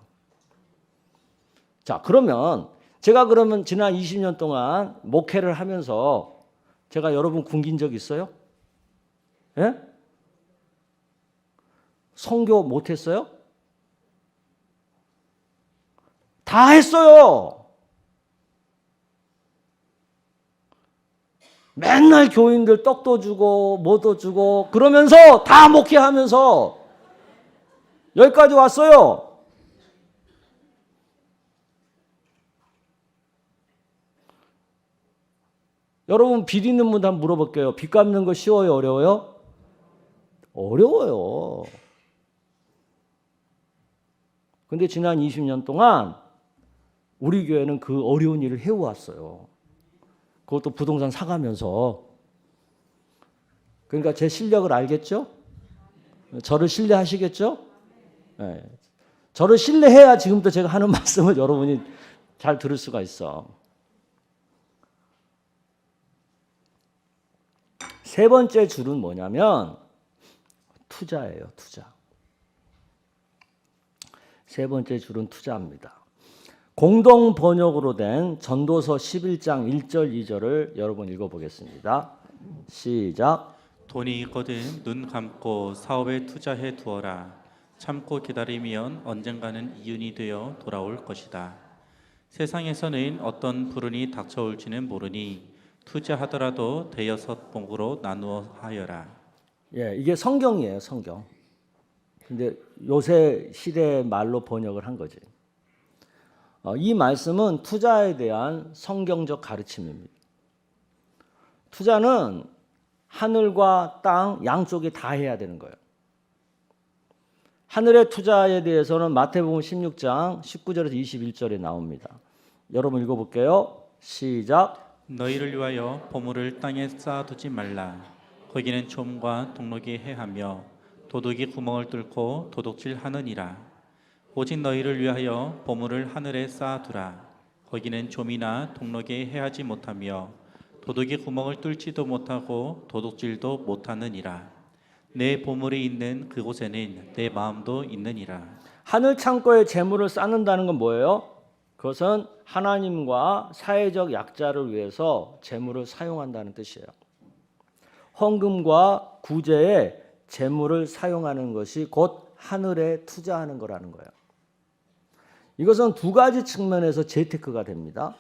자, 그러면 제가 그러면 지난 20년 동안 목회를 하면서 제가 여러분 굶긴 적 있어요? 예? 선교 못 했어요? 다 했어요. 맨날 교인들 떡도 주고 뭐도 주고 그러면서 다 목회하면서 여기까지 왔어요. 여러분 빚 있는 분한테 한번 물어볼게요. 빚 갚는 거 쉬워요? 어려워요? 어려워요. 근데 지난 20년 동안 우리 교회는 그 어려운 일을 해왔어요. 그것도 부동산 사가면서. 그러니까 제 실력을 알겠죠? 저를 신뢰하시겠죠? 네. 저를 신뢰해야 지금부터 제가 하는 말씀을 여러분이 잘 들을 수가 있어. 세 번째 줄은 뭐냐면 투자예요. 투자. 세 번째 줄은 투자입니다. 공동 번역으로 된 전도서 11장 1절 2절을 여러분 읽어보겠습니다. 시작. 돈이 있거든 눈 감고 사업에 투자해 두어라. 참고 기다리면 언젠가는 이윤이 되어 돌아올 것이다. 세상에서는 어떤 불운이 닥쳐올지는 모르니 투자하더라도 대여섯 봉으로 나누어 하여라. 예, 이게 성경이에요, 성경. 근데 요새 시대 말로 번역을 한 거지. 이 말씀은 투자에 대한 성경적 가르침입니다. 투자는 하늘과 땅 양쪽에 다 해야 되는 거예요. 하늘의 투자에 대해서는 마태복음 16장 19절에서 21절에 나옵니다. 여러분 읽어볼게요. 시작. 너희를 위하여 보물을 땅에 쌓아두지 말라. 거기는 좀과 동록이 해하며 도둑이 구멍을 뚫고 도둑질하느니라. 오직 너희를 위하여 보물을 하늘에 쌓아두라. 거기는 좀이나 동록이 해하지 못하며 도둑이 구멍을 뚫지도 못하고 도둑질도 못하느니라. 내 보물이 있는 그곳에는 내 마음도 있느니라. 하늘 창고에 재물을 쌓는다는 건 뭐예요? 그것은 하나님과 사회적 약자를 위해서 재물을 사용한다는 뜻이에요. 헌금과 구제에 재물을 사용하는 것이 곧 하늘에 투자하는 거라는 거예요. 이것은 두 가지 측면에서 재테크가 됩니다.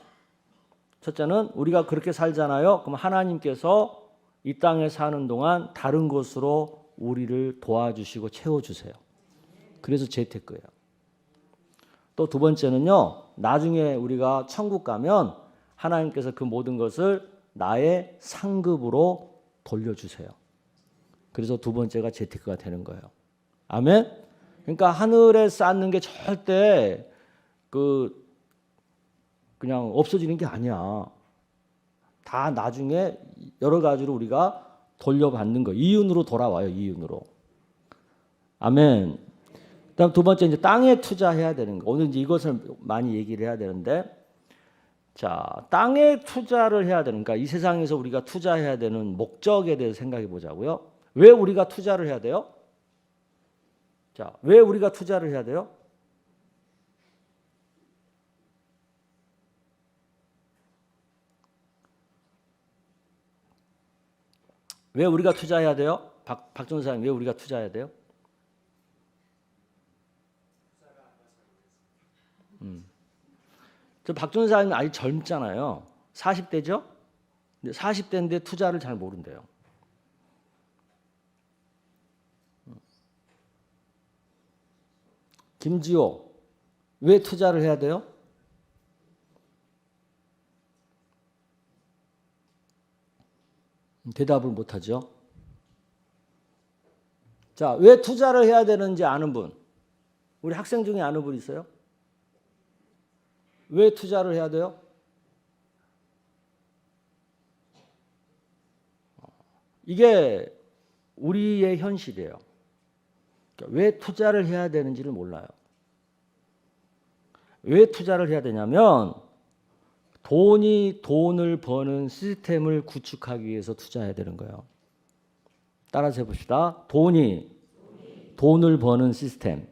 첫째는 우리가 그렇게 살잖아요. 그럼 하나님께서 이 땅에 사는 동안 다른 곳으로 우리를 도와주시고 채워주세요. 그래서 재테크예요. 또 두 번째는요. 나중에 우리가 천국 가면 하나님께서 그 모든 것을 나의 상급으로 돌려주세요. 그래서 두 번째가 재테크가 되는 거예요. 아멘? 그러니까 하늘에 쌓는 게 절대 그냥 없어지는 게 아니야. 다 나중에 여러 가지로 우리가 돌려받는 거예요. 이윤으로 돌아와요. 이윤으로. 아멘. 그다음 두 번째 이제 땅에 투자해야 되는 거. 오늘 이제 이것을 많이 얘기를 해야 되는데, 자, 땅에 투자를 해야 되는, 그러니까 이 세상에서 우리가 투자해야 되는 목적에 대해서 생각해 보자고요. 왜 우리가 투자를 해야 돼요? 자, 왜 우리가 투자를 해야 돼요? 왜 우리가 투자해야 돼요? 박 전사님, 왜 우리가 투자해야 돼요? 저 박 전사님 아직 젊잖아요. 40대죠? 근데 40대인데 투자를 잘 모른대요. 김지호, 왜 투자를 해야 돼요? 대답을 못하죠. 자, 왜 투자를 해야 되는지 아는 분? 우리 학생 중에 아는 분 있어요? 왜 투자를 해야 돼요? 이게 우리의 현실이에요. 그러니까 왜 투자를 해야 되는지를 몰라요. 왜 투자를 해야 되냐면 돈이 돈을 버는 시스템을 구축하기 위해서 투자해야 되는 거예요. 따라서 해봅시다. 돈이 돈을 버는 시스템.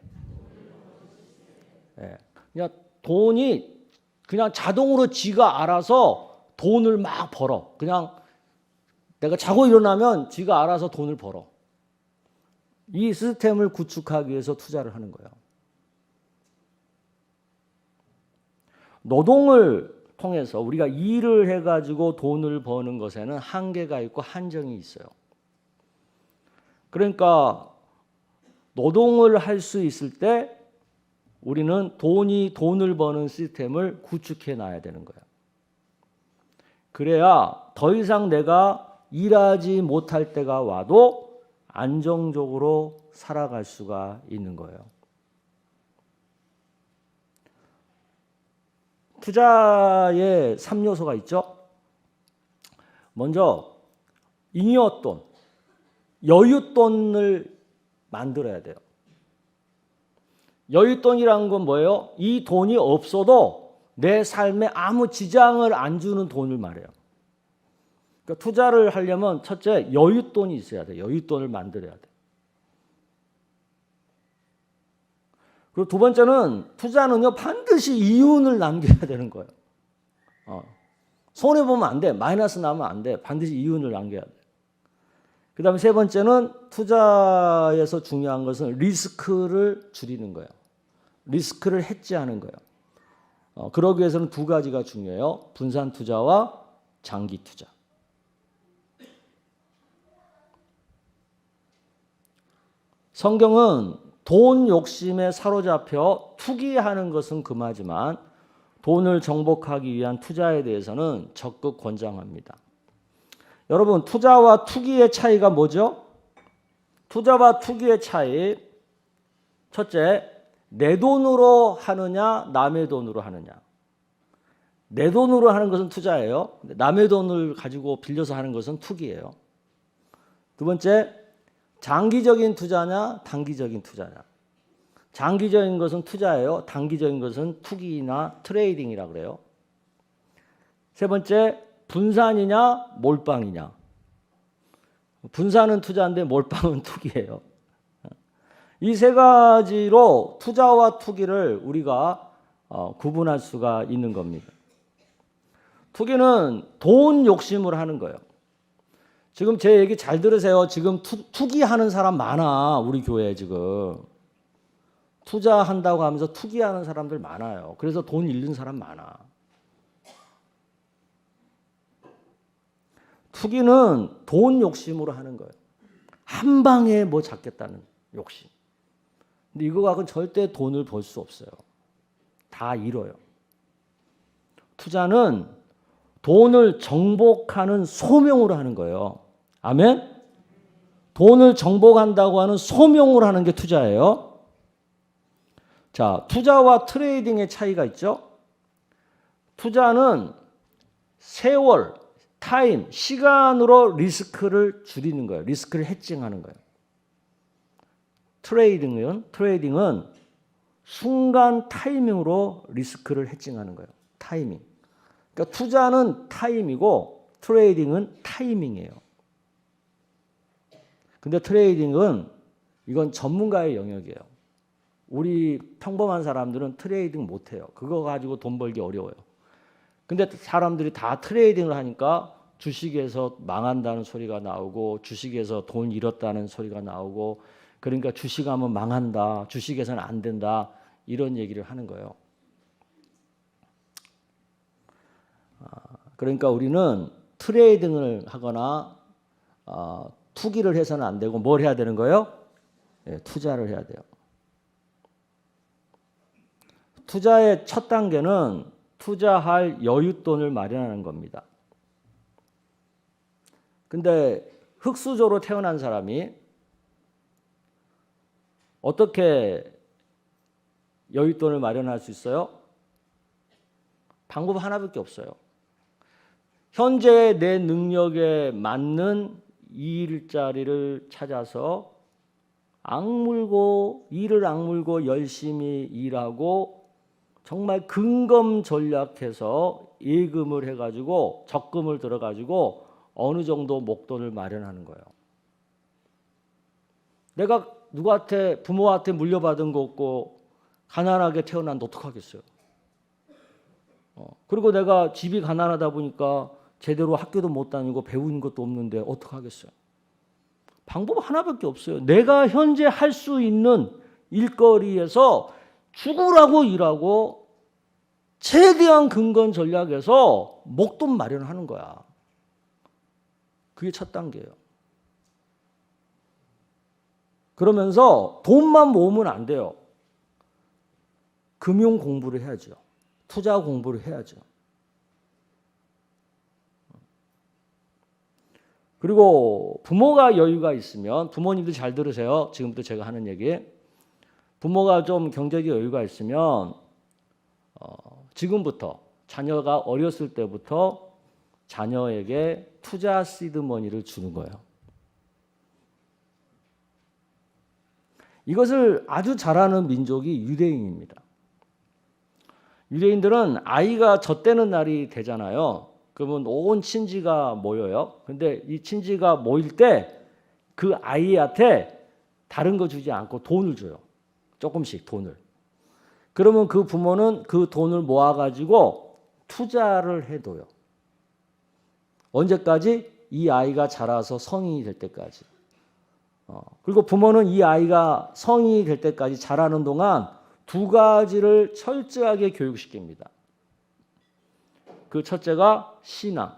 예. 그냥 돈이 그냥 자동으로 지가 알아서 돈을 막 벌어. 그냥 내가 자고 일어나면 지가 알아서 돈을 벌어. 이 시스템을 구축하기 위해서 투자를 하는 거예요. 노동을 통해서 우리가 일을 해가지고 돈을 버는 것에는 한계가 있고 한정이 있어요. 그러니까 노동을 할 수 있을 때 우리는 돈이 돈을 버는 시스템을 구축해 놔야 되는 거예요. 그래야 더 이상 내가 일하지 못할 때가 와도 안정적으로 살아갈 수가 있는 거예요. 투자에 3요소가 있죠. 먼저 잉여돈, 여윳돈을 만들어야 돼요. 여윳돈이라는 건 뭐예요? 이 돈이 없어도 내 삶에 아무 지장을 안 주는 돈을 말해요. 그러니까 투자를 하려면 첫째 여윳돈이 있어야 돼. 여윳돈을 만들어야 돼. 그리고 두 번째는 투자는요 반드시 이윤을 남겨야 되는 거예요. 손해 보면 안 돼. 마이너스 나면 안 돼. 반드시 이윤을 남겨야 돼. 그다음에 세 번째는 투자에서 중요한 것은 리스크를 줄이는 거예요. 리스크를 해지하는 거예요. 그러기 위해서는 두 가지가 중요해요. 분산 투자와 장기 투자. 성경은 돈 욕심에 사로잡혀 투기하는 것은 금하지만 돈을 정복하기 위한 투자에 대해서는 적극 권장합니다. 여러분, 투자와 투기의 차이가 뭐죠? 투자와 투기의 차이, 첫째, 내 돈으로 하느냐, 남의 돈으로 하느냐. 내 돈으로 하는 것은 투자예요. 남의 돈을 가지고 빌려서 하는 것은 투기예요. 두 번째, 장기적인 투자냐, 단기적인 투자냐. 장기적인 것은 투자예요. 단기적인 것은 투기나 트레이딩이라고 그래요. 세 번째, 분산이냐, 몰빵이냐. 분산은 투자인데 몰빵은 투기예요. 이 세 가지로 투자와 투기를 우리가 구분할 수가 있는 겁니다. 투기는 돈 욕심을 하는 거예요. 지금 제 얘기 잘 들으세요. 지금 투기하는 사람 많아. 우리 교회에 지금. 투자한다고 하면서 투기하는 사람들 많아요. 그래서 돈 잃는 사람 많아. 투기는 돈 욕심으로 하는 거예요. 한 방에 뭐 잡겠다는 욕심. 근데 이거 갖고는 절대 돈을 벌 수 없어요. 다 잃어요. 투자는 돈을 정복하는 소명으로 하는 거예요. 아멘? 돈을 정복한다고 하는 소명으로 하는 게 투자예요. 자, 투자와 트레이딩의 차이가 있죠. 투자는 세월, 타임, 시간으로 리스크를 줄이는 거예요. 리스크를 해칭하는 거예요. 트레이딩은 순간 타이밍으로 리스크를 해칭하는 거예요. 타이밍. 그러니까 투자는 타임이고 트레이딩은 타이밍이에요. 근데 트레이딩은 이건 전문가의 영역이에요. 우리 평범한 사람들은 트레이딩 못해요. 그거 가지고 돈 벌기 어려워요. 근데 사람들이 다 트레이딩을 하니까 주식에서 망한다는 소리가 나오고 주식에서 돈 잃었다는 소리가 나오고 그러니까 주식하면 망한다. 주식에서는 안 된다. 이런 얘기를 하는 거예요. 그러니까 우리는 트레이딩을 하거나 투기를 해서는 안 되고 뭘 해야 되는 거예요? 네, 투자를 해야 돼요. 투자의 첫 단계는 투자할 여윳돈을 마련하는 겁니다. 근데 흙수저로 태어난 사람이 어떻게 여윳돈을 마련할 수 있어요? 방법 하나밖에 없어요. 현재 내 능력에 맞는 일자리를 찾아서 일을 악물고 열심히 일하고 정말 근검전략해서 예금을 해가지고 적금을 들어가지고 어느 정도 목돈을 마련하는 거예요. 내가 누구한테 부모한테 물려받은 거 없고 가난하게 태어났는데 어떡하겠어요? 그리고 내가 집이 가난하다 보니까 제대로 학교도 못 다니고 배운 것도 없는데 어떡하겠어요? 방법 하나밖에 없어요. 내가 현재 할 수 있는 일거리에서 죽으라고 일하고 최대한 근건 전략에서 목돈 마련하는 거야. 그게 첫 단계예요. 그러면서 돈만 모으면 안 돼요. 금융 공부를 해야죠. 투자 공부를 해야죠. 그리고 부모가 여유가 있으면 부모님들 잘 들으세요. 지금부터 제가 하는 얘기. 부모가 좀 경제적 여유가 있으면 지금부터 자녀가 어렸을 때부터 자녀에게 투자 시드머니를 주는 거예요. 이것을 아주 잘하는 민족이 유대인입니다. 유대인들은 아이가 젖대는 날이 되잖아요. 그러면 온 친지가 모여요. 근데 이 친지가 모일 때 그 아이한테 다른 거 주지 않고 돈을 줘요. 조금씩 돈을. 그러면 그 부모는 그 돈을 모아가지고 투자를 해둬요. 언제까지? 이 아이가 자라서 성인이 될 때까지. 그리고 부모는 이 아이가 성인이 될 때까지 자라는 동안 두 가지를 철저하게 교육시킵니다. 그 첫째가 신앙,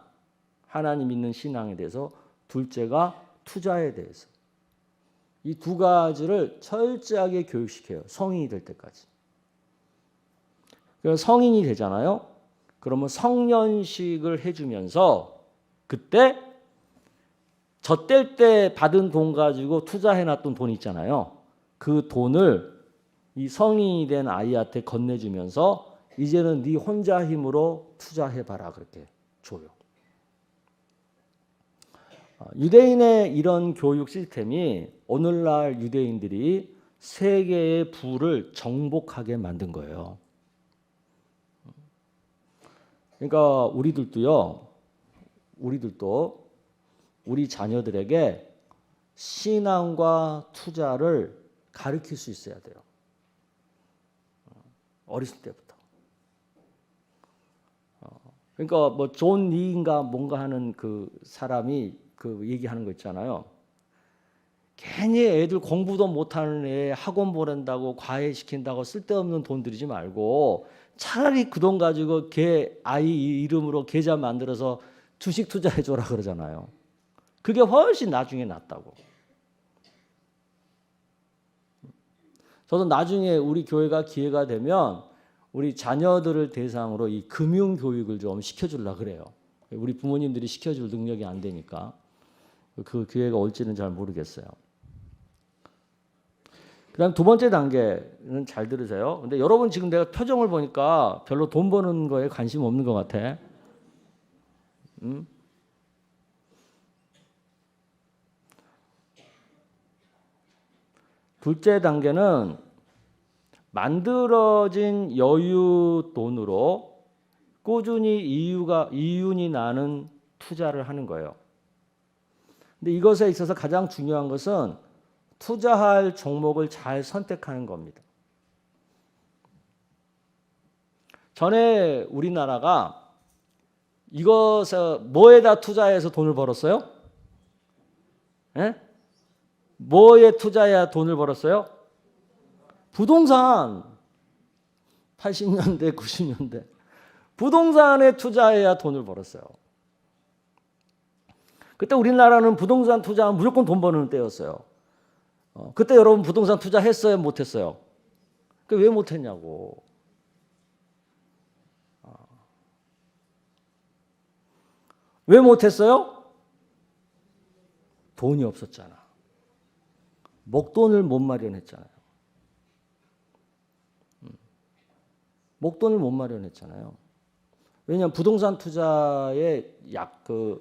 하나님 믿는 신앙에 대해서, 둘째가 투자에 대해서. 이 두 가지를 철저하게 교육시켜요. 성인이 될 때까지. 그래서 성인이 되잖아요. 그러면 성년식을 해주면서 그때 젖될 때 받은 돈 가지고 투자해놨던 돈 있잖아요. 그 돈을 이 성인이 된 아이한테 건네주면서 이제는 네 혼자 힘으로 투자해봐라 그렇게 줘요. 유대인의 이런 교육 시스템이 오늘날 유대인들이 세계의 부를 정복하게 만든 거예요. 그러니까 우리들도 우리 자녀들에게 신앙과 투자를 가르칠 수 있어야 돼요. 어렸을 때부터. 그러니까 뭐 존 리인가 뭔가 하는 그 사람이 그 얘기하는 거 있잖아요. 괜히 애들 공부도 못하는 애 학원 보낸다고 과외 시킨다고 쓸데없는 돈 들이지 말고 차라리 그 돈 가지고 걔 아이 이름으로 계좌 만들어서 주식 투자해 줘라 그러잖아요. 그게 훨씬 나중에 낫다고. 저도 나중에 우리 교회가 기회가 되면 우리 자녀들을 대상으로 이 금융 교육을 좀 시켜주려고 그래요. 우리 부모님들이 시켜줄 능력이 안 되니까 그 기회가 올지는 잘 모르겠어요. 그다음 두 번째 단계는 잘 들으세요. 근데 여러분 지금 내가 표정을 보니까 별로 돈 버는 거에 관심 없는 것 같아. 둘째 단계는 만들어진 여유 돈으로 꾸준히 이윤이 나는 투자를 하는 거예요. 근데 이것에 있어서 가장 중요한 것은 투자할 종목을 잘 선택하는 겁니다. 전에 우리나라가 이것에 뭐에다 투자해서 돈을 벌었어요? 예? 뭐에 투자해야 돈을 벌었어요? 부동산. 80년대, 90년대. 부동산에 투자해야 돈을 벌었어요. 그때 우리나라는 부동산 투자하면 무조건 돈 버는 때였어요. 그때 여러분 부동산 투자했어요? 못했어요? 왜 못했냐고. 왜 못했어요? 돈이 없었잖아. 목돈을 못 마련했잖아요. 목돈을 못 마련했잖아요. 왜냐하면 부동산 투자의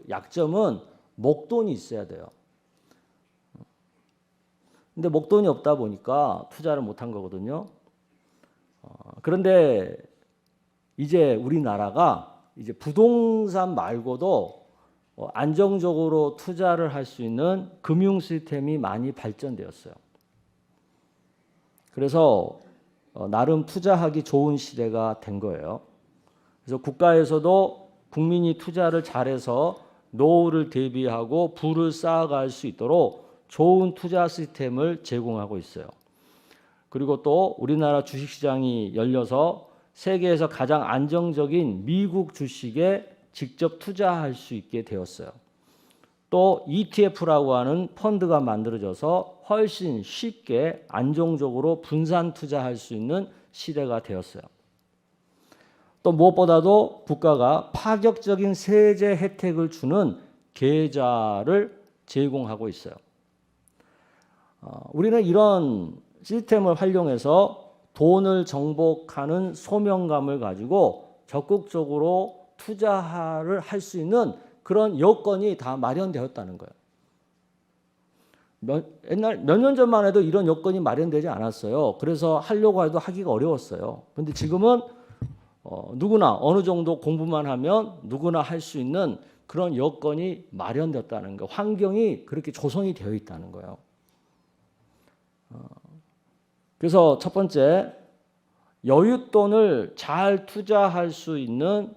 약점은 목돈이 있어야 돼요. 근데 목돈이 없다 보니까 투자를 못한 거거든요. 그런데 이제 우리나라가 이제 부동산 말고도 안정적으로 투자를 할 수 있는 금융 시스템이 많이 발전되었어요. 그래서 나름 투자하기 좋은 시대가 된 거예요. 그래서 국가에서도 국민이 투자를 잘해서 노후를 대비하고 부를 쌓아갈 수 있도록 좋은 투자 시스템을 제공하고 있어요. 그리고 또 우리나라 주식시장이 열려서 세계에서 가장 안정적인 미국 주식에 직접 투자할 수 있게 되었어요. 또 ETF라고 하는 펀드가 만들어져서 훨씬 쉽게 안정적으로 분산 투자할 수 있는 시대가 되었어요. 또 무엇보다도 국가가 파격적인 세제 혜택을 주는 계좌를 제공하고 있어요. 우리는 이런 시스템을 활용해서 돈을 정복하는 소명감을 가지고 적극적으로 투자를 할 수 있는 그런 여건이 다 마련되었다는 거예요. 옛날 몇 년 전만 해도 이런 여건이 마련되지 않았어요. 그래서 하려고 해도 하기가 어려웠어요. 그런데 지금은 누구나 어느 정도 공부만 하면 누구나 할 수 있는 그런 여건이 마련됐다는 거, 환경이 그렇게 조성이 되어 있다는 거예요. 그래서 첫 번째, 여윳돈을 잘 투자할 수 있는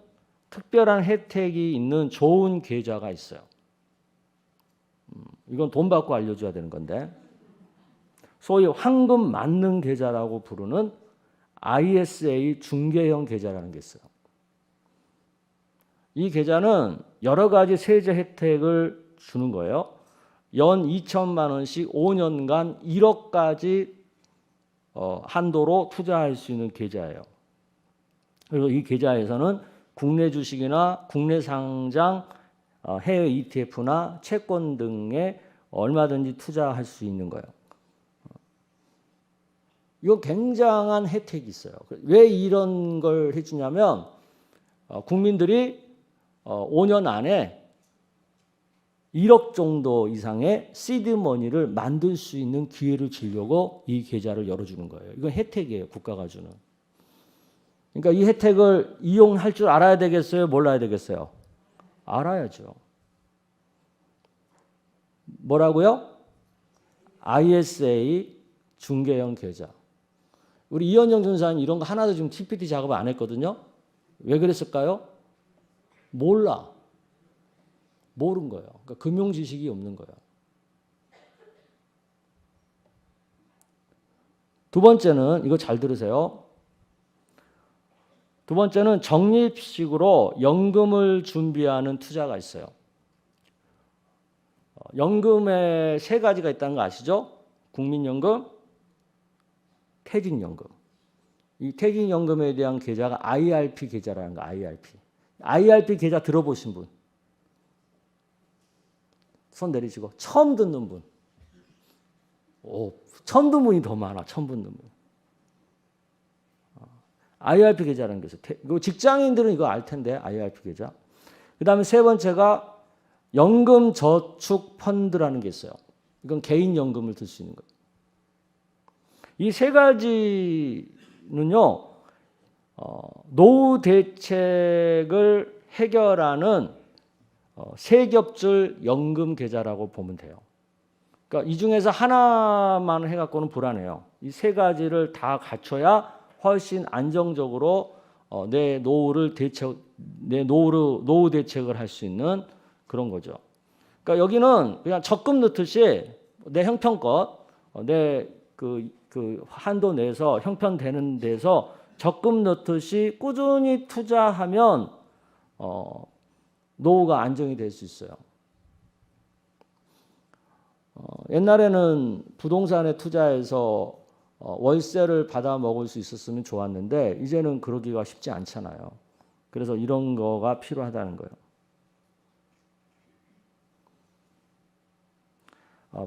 특별한 혜택이 있는 좋은 계좌가 있어요. 이건 돈 받고 알려줘야 되는 건데, 소위 황금 만능 계좌라고 부르는 ISA 중개형 계좌라는 게 있어요. 이 계좌는 여러 가지 세제 혜택을 주는 거예요. 연 2천만 원씩 5년간 1억까지 한도로 투자할 수 있는 계좌예요. 그리고 이 계좌에서는 국내 주식이나 국내 상장, 해외 ETF나 채권 등에 얼마든지 투자할 수 있는 거예요. 이거 굉장한 혜택이 있어요. 왜 이런 걸 해주냐면 국민들이 5년 안에 1억 정도 이상의 시드머니를 만들 수 있는 기회를 주려고 이 계좌를 열어주는 거예요. 이건 혜택이에요. 국가가 주는. 그러니까 이 혜택을 이용할 줄 알아야 되겠어요? 몰라야 되겠어요? 알아야죠. 뭐라고요? ISA 중개형 계좌. 우리 이현정 전사님 이런 거 하나도 지금 TPT 작업을 안 했거든요. 왜 그랬을까요? 몰라. 모르는 거예요. 그러니까 금융 지식이 없는 거예요. 두 번째는 이거 잘 들으세요. 두 번째는 적립식으로 연금을 준비하는 투자가 있어요. 연금에 세 가지가 있다는 거 아시죠? 국민연금, 퇴직연금. 이 퇴직연금에 대한 계좌가 IRP 계좌라는 거, IRP. IRP 계좌 들어보신 분? 손 내리시고. 처음 듣는 분? 오, 처음 듣는 분이 더 많아, 처음 듣는 분. IRP 계좌라는 게 있어요. 직장인들은 이거 알 텐데, IRP 계좌. 그 다음에 세 번째가 연금저축펀드라는 게 있어요. 이건 개인연금을 들 수 있는 거예요. 이 세 가지는요, 노후 대책을 해결하는 세겹줄 연금 계좌라고 보면 돼요. 그러니까 이 중에서 하나만 해갖고는 불안해요. 이 세 가지를 다 갖춰야 훨씬 안정적으로 내 노후 대책을 할 수 있는 그런 거죠. 그러니까 여기는 그냥 적금 넣듯이 내 형편껏 내 그 한도 내에서 형편되는 데서 적금 넣듯이 꾸준히 투자하면 노후가 안정이 될 수 있어요. 옛날에는 부동산에 투자해서 월세를 받아 먹을 수 있었으면 좋았는데 이제는 그러기가 쉽지 않잖아요. 그래서 이런 거가 필요하다는 거예요.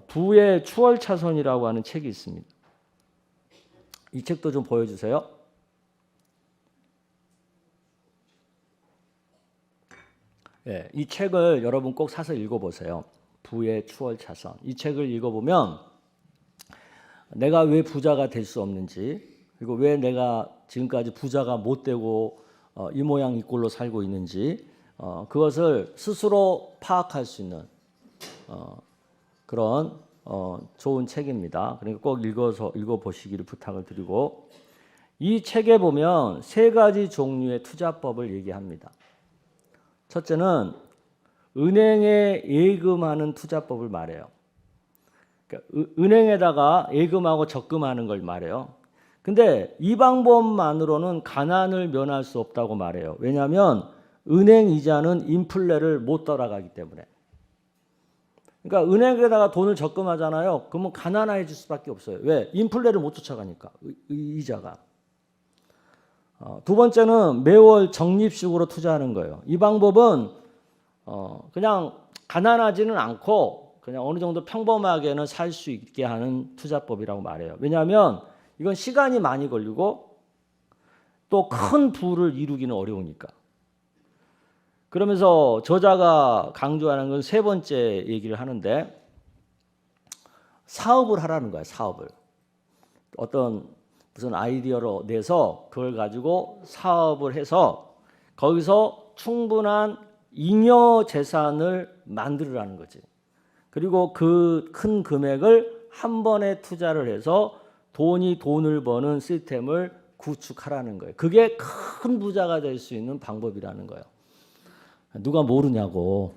부의 추월차선이라고 하는 책이 있습니다. 이 책도 좀 보여주세요. 예, 이 책을 여러분 꼭 사서 읽어보세요. 부의 추월차선. 이 책을 읽어보면 내가 왜 부자가 될 수 없는지, 그리고 왜 내가 지금까지 부자가 못 되고 이 모양 이 꼴로 살고 있는지 그것을 스스로 파악할 수 있는 그런 좋은 책입니다. 그러니까 꼭 읽어보시기를 부탁을 드리고, 이 책에 보면 세 가지 종류의 투자법을 얘기합니다. 첫째는 은행에 예금하는 투자법을 말해요. 그러니까 은행에다가 예금하고 적금하는 걸 말해요. 근데 이 방법만으로는 가난을 면할 수 없다고 말해요. 왜냐하면 은행 이자는 인플레를 못 따라가기 때문에. 그러니까 은행에다가 돈을 적금하잖아요. 그러면 가난해질 수밖에 없어요. 왜? 인플레를 못 쫓아가니까, 이자가. 두 번째는 매월 적립식으로 투자하는 거예요. 이 방법은 그냥 가난하지는 않고 그냥 어느 정도 평범하게는 살 수 있게 하는 투자법이라고 말해요. 왜냐하면 이건 시간이 많이 걸리고 또 큰 부를 이루기는 어려우니까. 그러면서 저자가 강조하는 건 세 번째 얘기를 하는데, 사업을 하라는 거야. 사업을. 어떤 무슨 아이디어로 내서 그걸 가지고 사업을 해서 거기서 충분한 잉여 재산을 만들으라는 거지. 그리고 그 큰 금액을 한 번에 투자를 해서 돈을 버는 시스템을 구축하라는 거예요. 그게 큰 부자가 될 수 있는 방법이라는 거예요. 누가 모르냐고.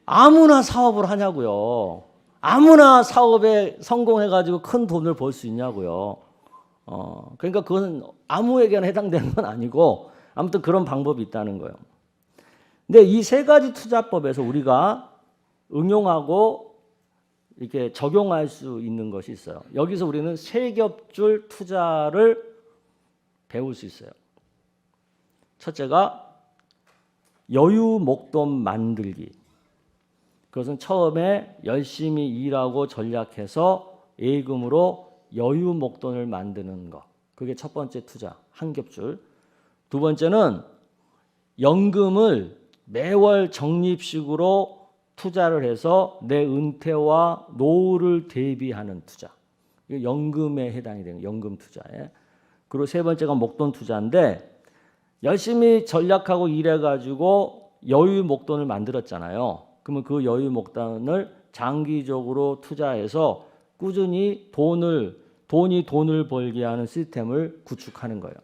아무나 사업을 하냐고요. 아무나 사업에 성공해가지고 큰 돈을 벌 수 있냐고요. 그러니까 그건 아무에게나 해당되는 건 아니고 아무튼 그런 방법이 있다는 거예요. 근데 이 세 가지 투자법에서 우리가 응용하고 이렇게 적용할 수 있는 것이 있어요. 여기서 우리는 세겹줄 투자를 배울 수 있어요. 첫째가 여유 목돈 만들기. 그것은 처음에 열심히 일하고 전략해서 예금으로 여유 목돈을 만드는 것. 그게 첫 번째 투자, 한 겹줄. 두 번째는 연금을 매월 적립식으로 투자를 해서 내 은퇴와 노후를 대비하는 투자. 이거 연금에 해당이 되는 연금 투자에. 그리고 세 번째가 목돈 투자인데 열심히 전략하고 일해가지고 여유 목돈을 만들었잖아요. 그러면 그 여유 목돈을 장기적으로 투자해서 꾸준히 돈을 벌게 하는 시스템을 구축하는 거예요.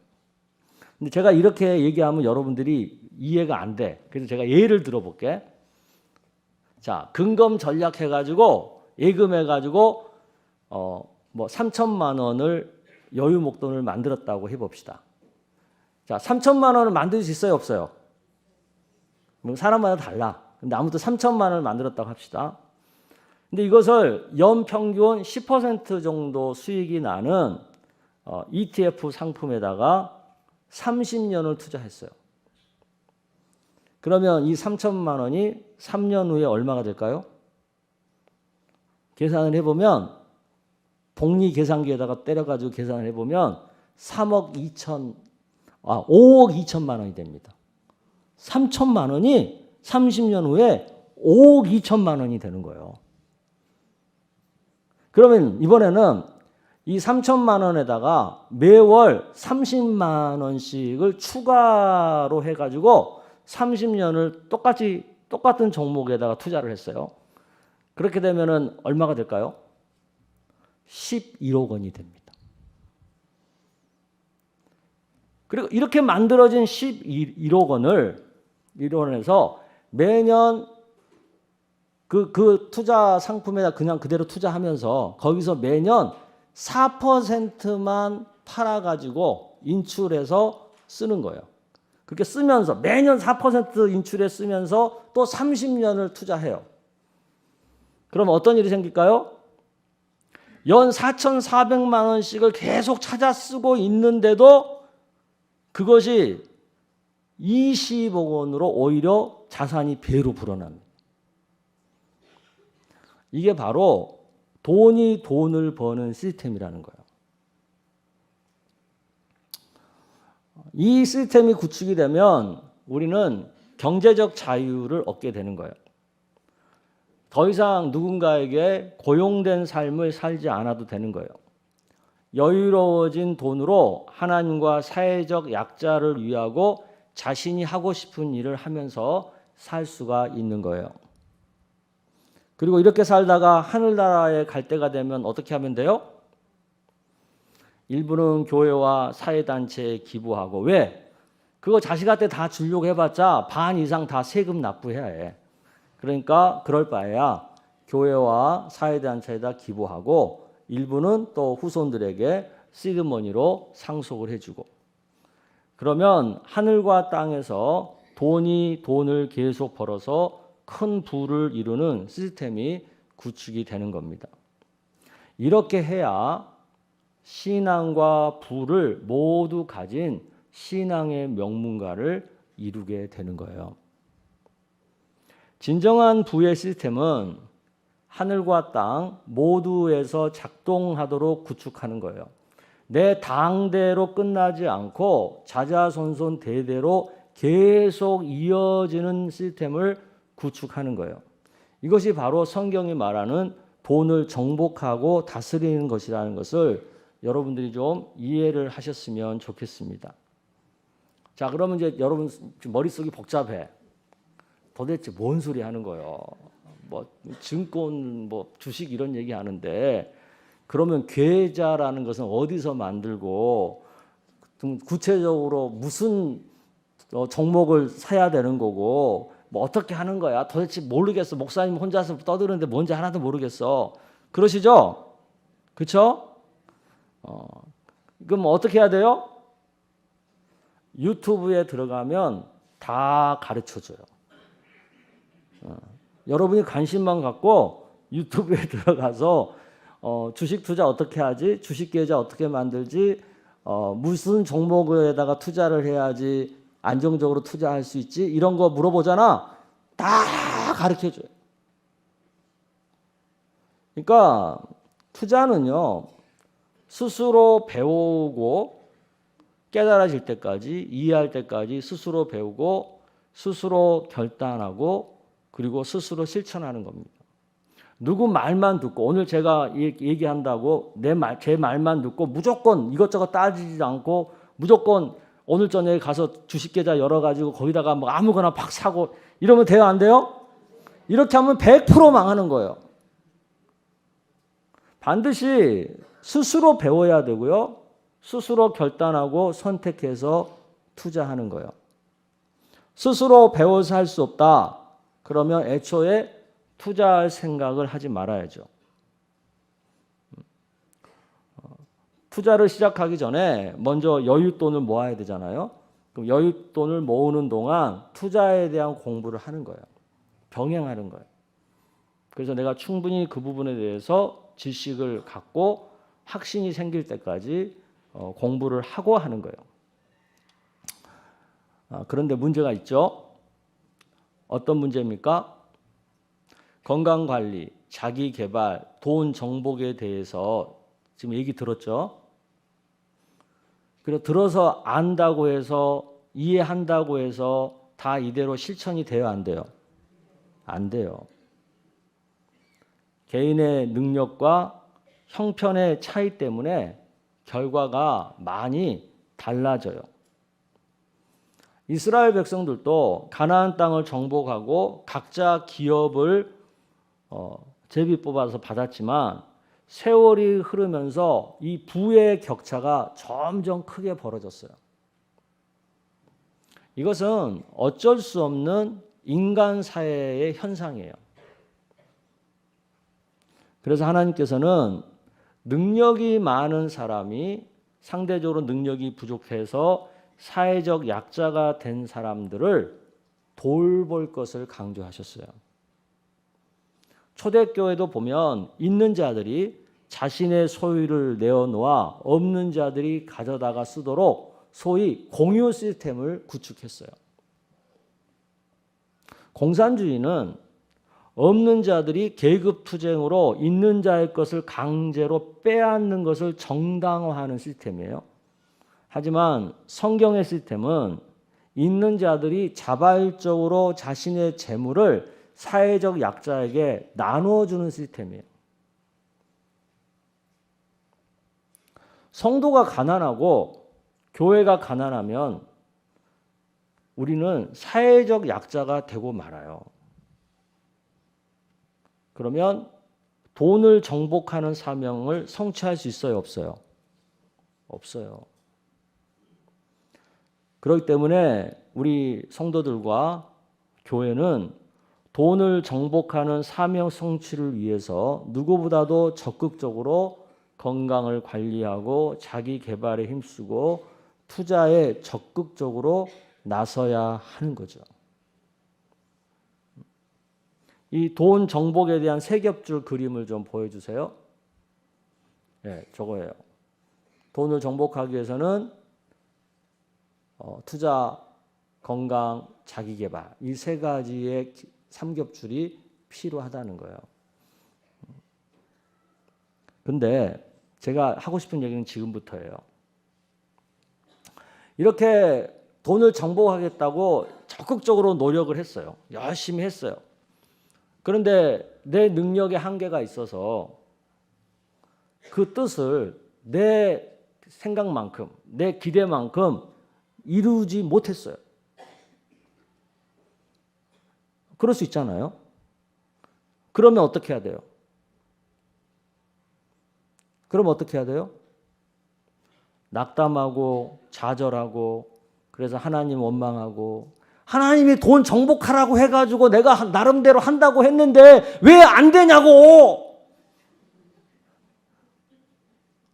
근데 제가 이렇게 얘기하면 여러분들이 이해가 안 돼. 그래서 제가 예를 들어볼게. 자, 근검 전략해가지고 예금해가지고 뭐 3천만 원을 여유 목돈을 만들었다고 해봅시다. 자, 3천만 원을 만들 수 있어요, 없어요? 사람마다 달라. 근데 아무튼 3천만 원을 만들었다고 합시다. 근데 이것을 연평균 10% 정도 수익이 나는 ETF 상품에다가 30년을 투자했어요. 그러면 이 3천만 원이 3년 후에 얼마가 될까요? 계산을 해보면 복리 계산기에다가 때려가지고 계산을 해보면 5억 2천만 원이 됩니다. 3천만 원이 30년 후에 5억 2천만 원이 되는 거예요. 그러면 이번에는 이 3천만 원에다가 매월 30만 원씩을 추가로 해가지고 30년을 똑같은 종목에다가 투자를 했어요. 그렇게 되면은 얼마가 될까요? 11억 원이 됩니다. 그리고 이렇게 만들어진 11억 원을 일원에서 매년 그 투자 상품에다 그냥 그대로 투자하면서 거기서 매년 4%만 팔아가지고 인출해서 쓰는 거예요. 그렇게 쓰면서 매년 4% 인출해 쓰면서 또 30년을 투자해요. 그럼 어떤 일이 생길까요? 연 4,400만 원씩을 계속 찾아 쓰고 있는데도 그것이 20억 원으로 오히려 자산이 배로 불어납니다. 이게 바로 돈을 버는 시스템이라는 거예요. 이 시스템이 구축이 되면 우리는 경제적 자유를 얻게 되는 거예요. 더 이상 누군가에게 고용된 삶을 살지 않아도 되는 거예요. 여유로워진 돈으로 하나님과 사회적 약자를 위하고 자신이 하고 싶은 일을 하면서 살 수가 있는 거예요. 그리고 이렇게 살다가 하늘나라에 갈 때가 되면 어떻게 하면 돼요? 일부는 교회와 사회단체에 기부하고. 왜? 그거 자식한테 다 주려고 해봤자 반 이상 다 세금 납부해야 해. 그러니까 그럴 바에야 교회와 사회단체에다 기부하고 일부는 또 후손들에게 시드머니로 상속을 해주고. 그러면 하늘과 땅에서 돈을 계속 벌어서 큰 부를 이루는 시스템이 구축이 되는 겁니다. 이렇게 해야 신앙과 부를 모두 가진 신앙의 명문가를 이루게 되는 거예요. 진정한 부의 시스템은 하늘과 땅 모두에서 작동하도록 구축하는 거예요. 내 당대로 끝나지 않고 자자손손 대대로 계속 이어지는 시스템을 구축하는 거예요. 이것이 바로 성경이 말하는 돈을 정복하고 다스리는 것이라는 것을 여러분들이 좀 이해를 하셨으면 좋겠습니다. 자, 그러면 이제 여러분 머릿속이 복잡해. 도대체 뭔 소리 하는 거예요? 뭐 증권, 뭐 주식 이런 얘기 하는데 그러면 계좌라는 것은 어디서 만들고 구체적으로 무슨 종목을 사야 되는 거고 뭐 어떻게 하는 거야? 도대체 모르겠어. 목사님 혼자서 떠드는데 뭔지 하나도 모르겠어. 그러시죠? 그렇죠? 그럼 어떻게 해야 돼요? 유튜브에 들어가면 다 가르쳐줘요. 여러분이 관심만 갖고 유튜브에 들어가서 주식 투자 어떻게 하지? 주식 계좌 어떻게 만들지? 무슨 종목에다가 투자를 해야지 안정적으로 투자할 수 있지? 이런 거 물어보잖아. 다 가르쳐줘요. 그러니까 투자는요. 스스로 배우고 깨달아질 때까지 이해할 때까지 스스로 배우고 스스로 결단하고 그리고 스스로 실천하는 겁니다. 누구 말만 듣고 오늘 제가 얘기한다고 제 말만 듣고 무조건 이것저것 따지지 않고 무조건 오늘 저녁에 가서 주식 계좌 열어가지고 거기다가 뭐 아무거나 팍 사고 이러면 돼요, 안 돼요? 이렇게 하면 100% 망하는 거예요. 반드시 스스로 배워야 되고요. 스스로 결단하고 선택해서 투자하는 거예요. 스스로 배워서 할 수 없다. 그러면 애초에 투자할 생각을 하지 말아야죠. 투자를 시작하기 전에 먼저 여윳돈을 모아야 되잖아요. 그럼 여윳돈을 모으는 동안 투자에 대한 공부를 하는 거예요. 병행하는 거예요. 그래서 내가 충분히 그 부분에 대해서 지식을 갖고 확신이 생길 때까지 공부를 하고 하는 거예요. 그런데 문제가 있죠. 어떤 문제입니까? 건강관리, 자기개발, 돈 정복에 대해서 지금 얘기 들었죠? 그래서 들어서 안다고 해서 이해한다고 해서 다 이대로 실천이 돼요, 안 돼요? 안 돼요. 개인의 능력과 형편의 차이 때문에 결과가 많이 달라져요. 이스라엘 백성들도 가나안 땅을 정복하고 각자 기업을 제비 뽑아서 받았지만 세월이 흐르면서 이 부의 격차가 점점 크게 벌어졌어요. 이것은 어쩔 수 없는 인간 사회의 현상이에요. 그래서 하나님께서는 능력이 많은 사람이 상대적으로 능력이 부족해서 사회적 약자가 된 사람들을 돌볼 것을 강조하셨어요. 초대교회도 보면 있는 자들이 자신의 소유를 내어놓아 없는 자들이 가져다가 쓰도록 소위 공유 시스템을 구축했어요. 공산주의는 없는 자들이 계급투쟁으로 있는 자의 것을 강제로 빼앗는 것을 정당화하는 시스템이에요. 하지만 성경의 시스템은 있는 자들이 자발적으로 자신의 재물을 사회적 약자에게 나누어주는 시스템이에요. 성도가 가난하고 교회가 가난하면 우리는 사회적 약자가 되고 말아요. 그러면 돈을 정복하는 사명을 성취할 수 있어요, 없어요? 없어요. 그렇기 때문에 우리 성도들과 교회는 돈을 정복하는 사명 성취를 위해서 누구보다도 적극적으로 건강을 관리하고 자기 개발에 힘쓰고 투자에 적극적으로 나서야 하는 거죠. 이 돈 정복에 대한 세 겹줄 그림을 좀 보여주세요. 네, 저거예요. 돈을 정복하기 위해서는 투자, 건강, 자기개발 이 세 가지의 삼겹줄이 필요하다는 거예요. 근데 제가 하고 싶은 얘기는 지금부터예요. 이렇게 돈을 정복하겠다고 적극적으로 노력을 했어요. 열심히 했어요. 그런데 내 능력의 한계가 있어서 그 뜻을 내 생각만큼, 내 기대만큼 이루지 못했어요. 그럴 수 있잖아요. 그러면 어떻게 해야 돼요? 그러면 어떻게 해야 돼요? 낙담하고 좌절하고 그래서 하나님 원망하고 하나님이 돈 정복하라고 해가지고 내가 나름대로 한다고 했는데 왜 안 되냐고!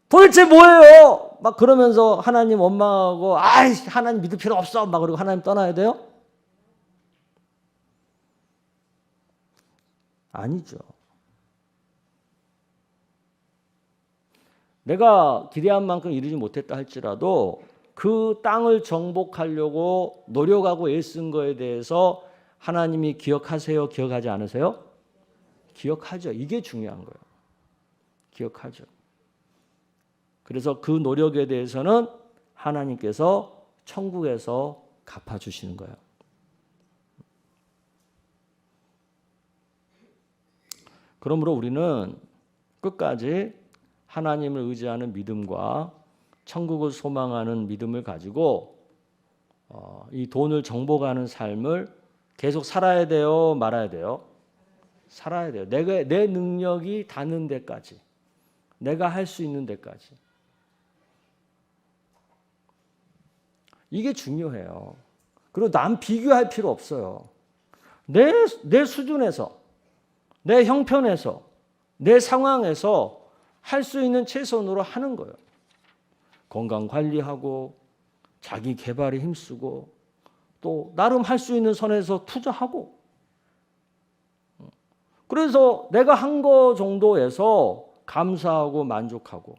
도대체 뭐예요? 막 그러면서 하나님 원망하고 아이 하나님 믿을 필요 없어 막 그러고 하나님 떠나야 돼요? 아니죠. 내가 기대한 만큼 이루지 못했다 할지라도 그 땅을 정복하려고 노력하고 애쓴 거에 대해서 하나님이 기억하세요? 기억하지 않으세요? 기억하죠. 이게 중요한 거예요. 기억하죠. 그래서 그 노력에 대해서는 하나님께서 천국에서 갚아주시는 거예요. 그러므로 우리는 끝까지 하나님을 의지하는 믿음과 천국을 소망하는 믿음을 가지고 이 돈을 정복하는 삶을 계속 살아야 돼요? 말아야 돼요? 살아야 돼요. 내 능력이 닿는 데까지. 내가 할 수 있는 데까지. 이게 중요해요. 그리고 남 비교할 필요 없어요. 내 수준에서, 내 형편에서, 내 상황에서 할 수 있는 최선으로 하는 거예요. 건강 관리하고 자기 개발에 힘쓰고 또 나름 할 수 있는 선에서 투자하고 그래서 내가 한 거 정도에서 감사하고 만족하고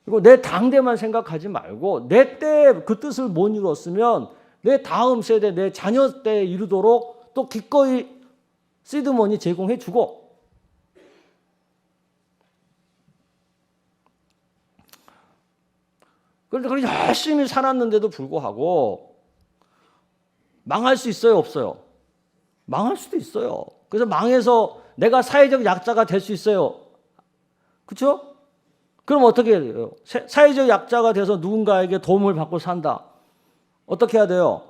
그리고 내 당대만 생각하지 말고 내 때 그 뜻을 못 이뤘으면 내 다음 세대, 내 자녀 때 이루도록 또 기꺼이 시드머니 제공해 주고 그런데 열심히 살았는데도 불구하고 망할 수 있어요, 없어요? 망할 수도 있어요. 그래서 망해서 내가 사회적 약자가 될 수 있어요. 그렇죠? 그럼 어떻게 해야 돼요? 사회적 약자가 돼서 누군가에게 도움을 받고 산다. 어떻게 해야 돼요?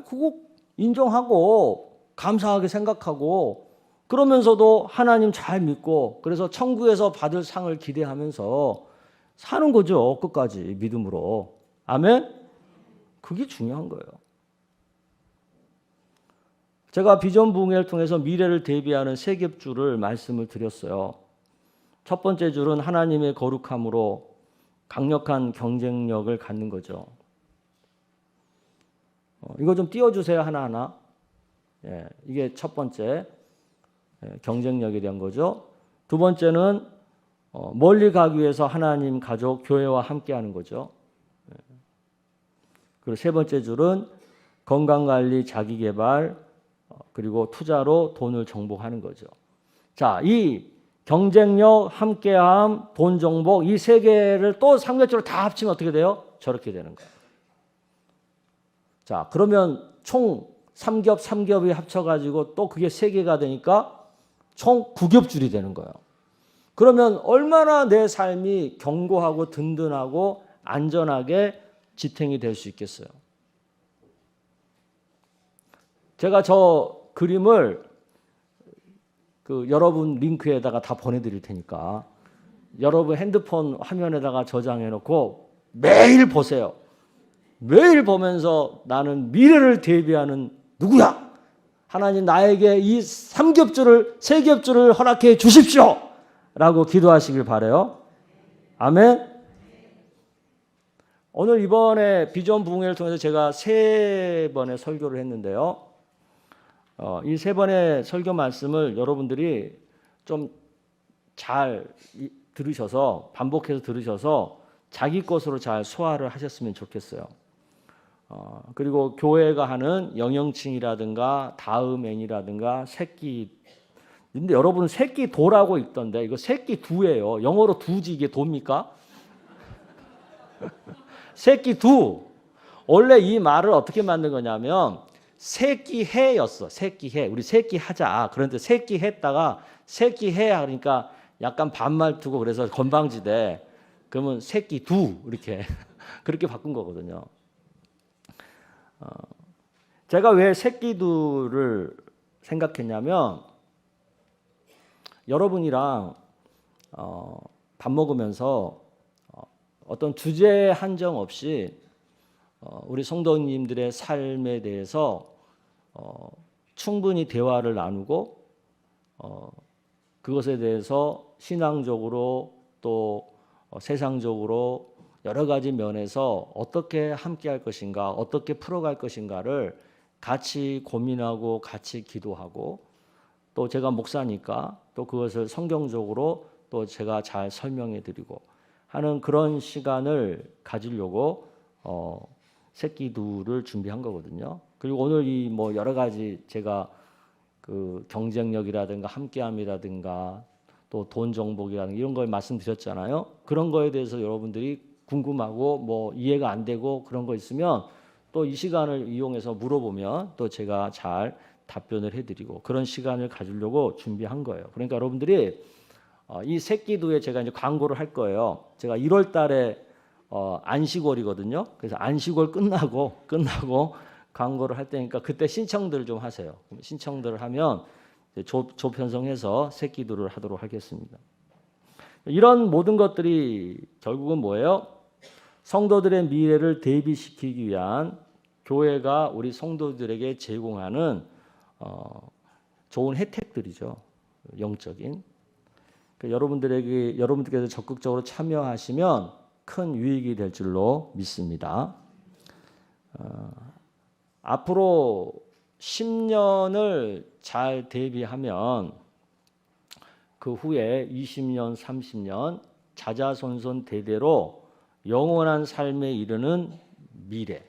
그거 인정하고 감사하게 생각하고 그러면서도 하나님 잘 믿고 그래서 천국에서 받을 상을 기대하면서 사는 거죠. 끝까지 믿음으로. 아멘? 그게 중요한 거예요. 제가 비전 부흥회를 통해서 미래를 대비하는 세 겹줄을 말씀을 드렸어요. 첫 번째 줄은 하나님의 거룩함으로 강력한 경쟁력을 갖는 거죠. 이거 좀 띄워주세요. 하나하나. 예, 이게 첫 번째 경쟁력에 대한 거죠. 두 번째는 멀리 가기 위해서 하나님, 가족, 교회와 함께하는 거죠. 그리고 세 번째 줄은 건강관리, 자기개발, 그리고 투자로 돈을 정복하는 거죠. 자, 이 경쟁력, 함께함, 돈 정복 이 세 개를 또 삼겹줄을 다 합치면 어떻게 돼요? 저렇게 되는 거예요. 자, 그러면 총 3겹이 합쳐가지고 또 그게 3개가 되니까 총 9겹줄이 되는 거예요. 그러면 얼마나 내 삶이 견고하고 든든하고 안전하게 지탱이 될 수 있겠어요. 제가 저 그림을 여러분 링크에다가 다 보내드릴 테니까 여러분 핸드폰 화면에다가 저장해 놓고 매일 보세요. 매일 보면서 나는 미래를 대비하는 누구야? 하나님 나에게 이 3겹줄을 3겹줄을 허락해 주십시오. 라고 기도하시길 바라요. 아멘. 오늘 이번에 비전 부흥회를 통해서 제가 3번의 설교를 했는데요. 이 3번의 설교 말씀을 여러분들이 좀 잘 들으셔서 반복해서 들으셔서 자기 것으로 잘 소화를 하셨으면 좋겠어요. 그리고 교회가 하는 영영칭이라든가 다음행이라든가 새끼 근데 여러분 새끼 도라고 있던데 이거 새끼 두예요. 영어로 두지 이게 도입니까? 새끼 두. 원래 이 말을 어떻게 만든 거냐면 새끼해였어. 새끼해. 우리 새끼하자. 그런데 새끼했다가 새끼해 하니까 약간 반말 두고 그래서 건방지대. 그러면 새끼두 이렇게 그렇게 바꾼 거거든요. 제가 왜 새끼두를 생각했냐면 여러분이랑 밥 먹으면서 어떤 주제 한정 없이 우리 성도님들의 삶에 대해서 충분히 대화를 나누고 그것에 대해서 신앙적으로 또 세상적으로 여러 가지 면에서 어떻게 함께할 것인가, 어떻게 풀어갈 것인가를 같이 고민하고 같이 기도하고 또 제가 목사니까 또 그것을 성경적으로 또 제가 잘 설명해드리고 하는 그런 시간을 가지려고 새끼두를 준비한 거거든요. 그리고 오늘 이 뭐 여러 가지 제가 그 경쟁력이라든가 함께함이라든가 또 돈 정복이라든가 이런 걸 말씀드렸잖아요. 그런 거에 대해서 여러분들이 궁금하고 뭐 이해가 안 되고 그런 거 있으면 또 이 시간을 이용해서 물어보면 또 제가 잘 답변을 해드리고 그런 시간을 가지려고 준비한 거예요. 그러니까 여러분들이 이 새끼두에 제가 이제 광고를 할 거예요. 제가 1월 달에 안식월이거든요. 그래서 안식월 끝나고 광고를 할 테니까 그때 신청들 좀 하세요. 신청들을 하면 조편성해서 새끼두를 하도록 하겠습니다. 이런 모든 것들이 결국은 뭐예요? 성도들의 미래를 대비시키기 위한 교회가 우리 성도들에게 제공하는 좋은 혜택들이죠. 영적인. 여러분들께서 적극적으로 참여하시면 큰 유익이 될 줄로 믿습니다. 앞으로 10년을 잘 대비하면 그 후에 20년, 30년 자자손손 대대로 영원한 삶에 이르는 미래,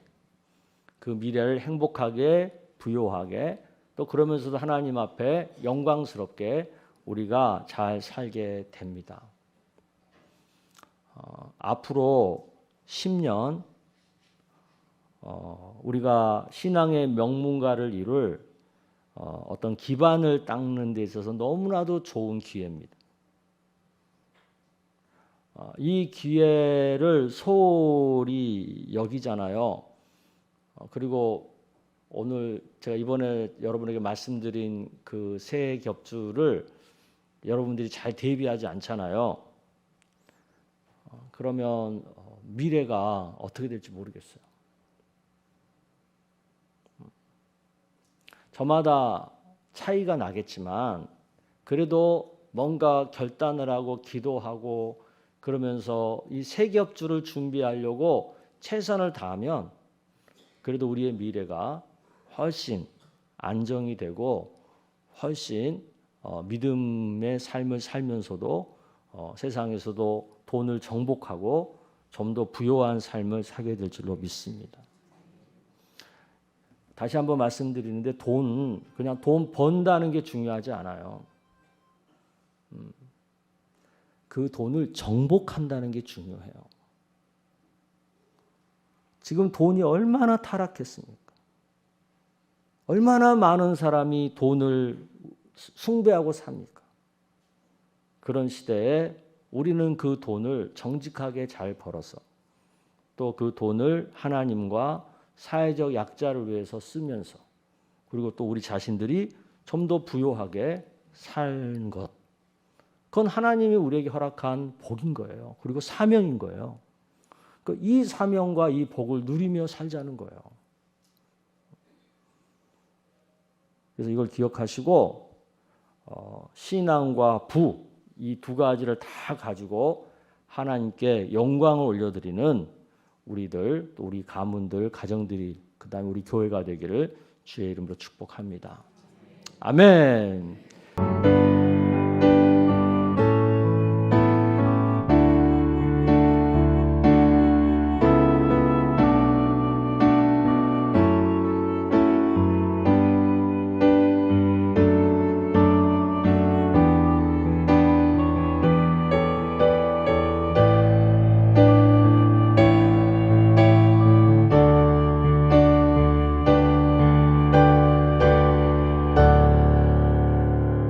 그 미래를 행복하게 부요하게 또 그러면서도 하나님 앞에 영광스럽게 우리가 잘 살게 됩니다. 앞으로 10년 우리가 신앙의 명문가를 이룰 어떤 기반을 닦는 데 있어서 너무나도 좋은 기회입니다. 이 기회를 소홀히 여기잖아요. 그리고 오늘 제가 이번에 여러분에게 말씀드린 그 새 겹주를 여러분들이 잘 대비하지 않잖아요. 그러면 미래가 어떻게 될지 모르겠어요. 저마다 차이가 나겠지만 그래도 뭔가 결단을 하고 기도하고 그러면서 이 새 겹주를 준비하려고 최선을 다하면 그래도 우리의 미래가 훨씬 안정이 되고 훨씬 믿음의 삶을 살면서도 세상에서도 돈을 정복하고 좀 더 부요한 삶을 살게 될 줄로 믿습니다. 다시 한번 말씀드리는데 그냥 돈 번다는 게 중요하지 않아요. 그 돈을 정복한다는 게 중요해요. 지금 돈이 얼마나 타락했습니까? 얼마나 많은 사람이 돈을 숭배하고 삽니까? 그런 시대에 우리는 그 돈을 정직하게 잘 벌어서 또 그 돈을 하나님과 사회적 약자를 위해서 쓰면서 그리고 또 우리 자신들이 좀 더 부요하게 사는 것. 그건 하나님이 우리에게 허락한 복인 거예요. 그리고 사명인 거예요. 이 사명과 이 복을 누리며 살자는 거예요. 그래서 이걸 기억하시고 신앙과 부 이 두 가지를 다 가지고 하나님께 영광을 올려드리는 우리들, 또 우리 가문들, 가정들이 그다음에 우리 교회가 되기를 주의 이름으로 축복합니다. 아멘.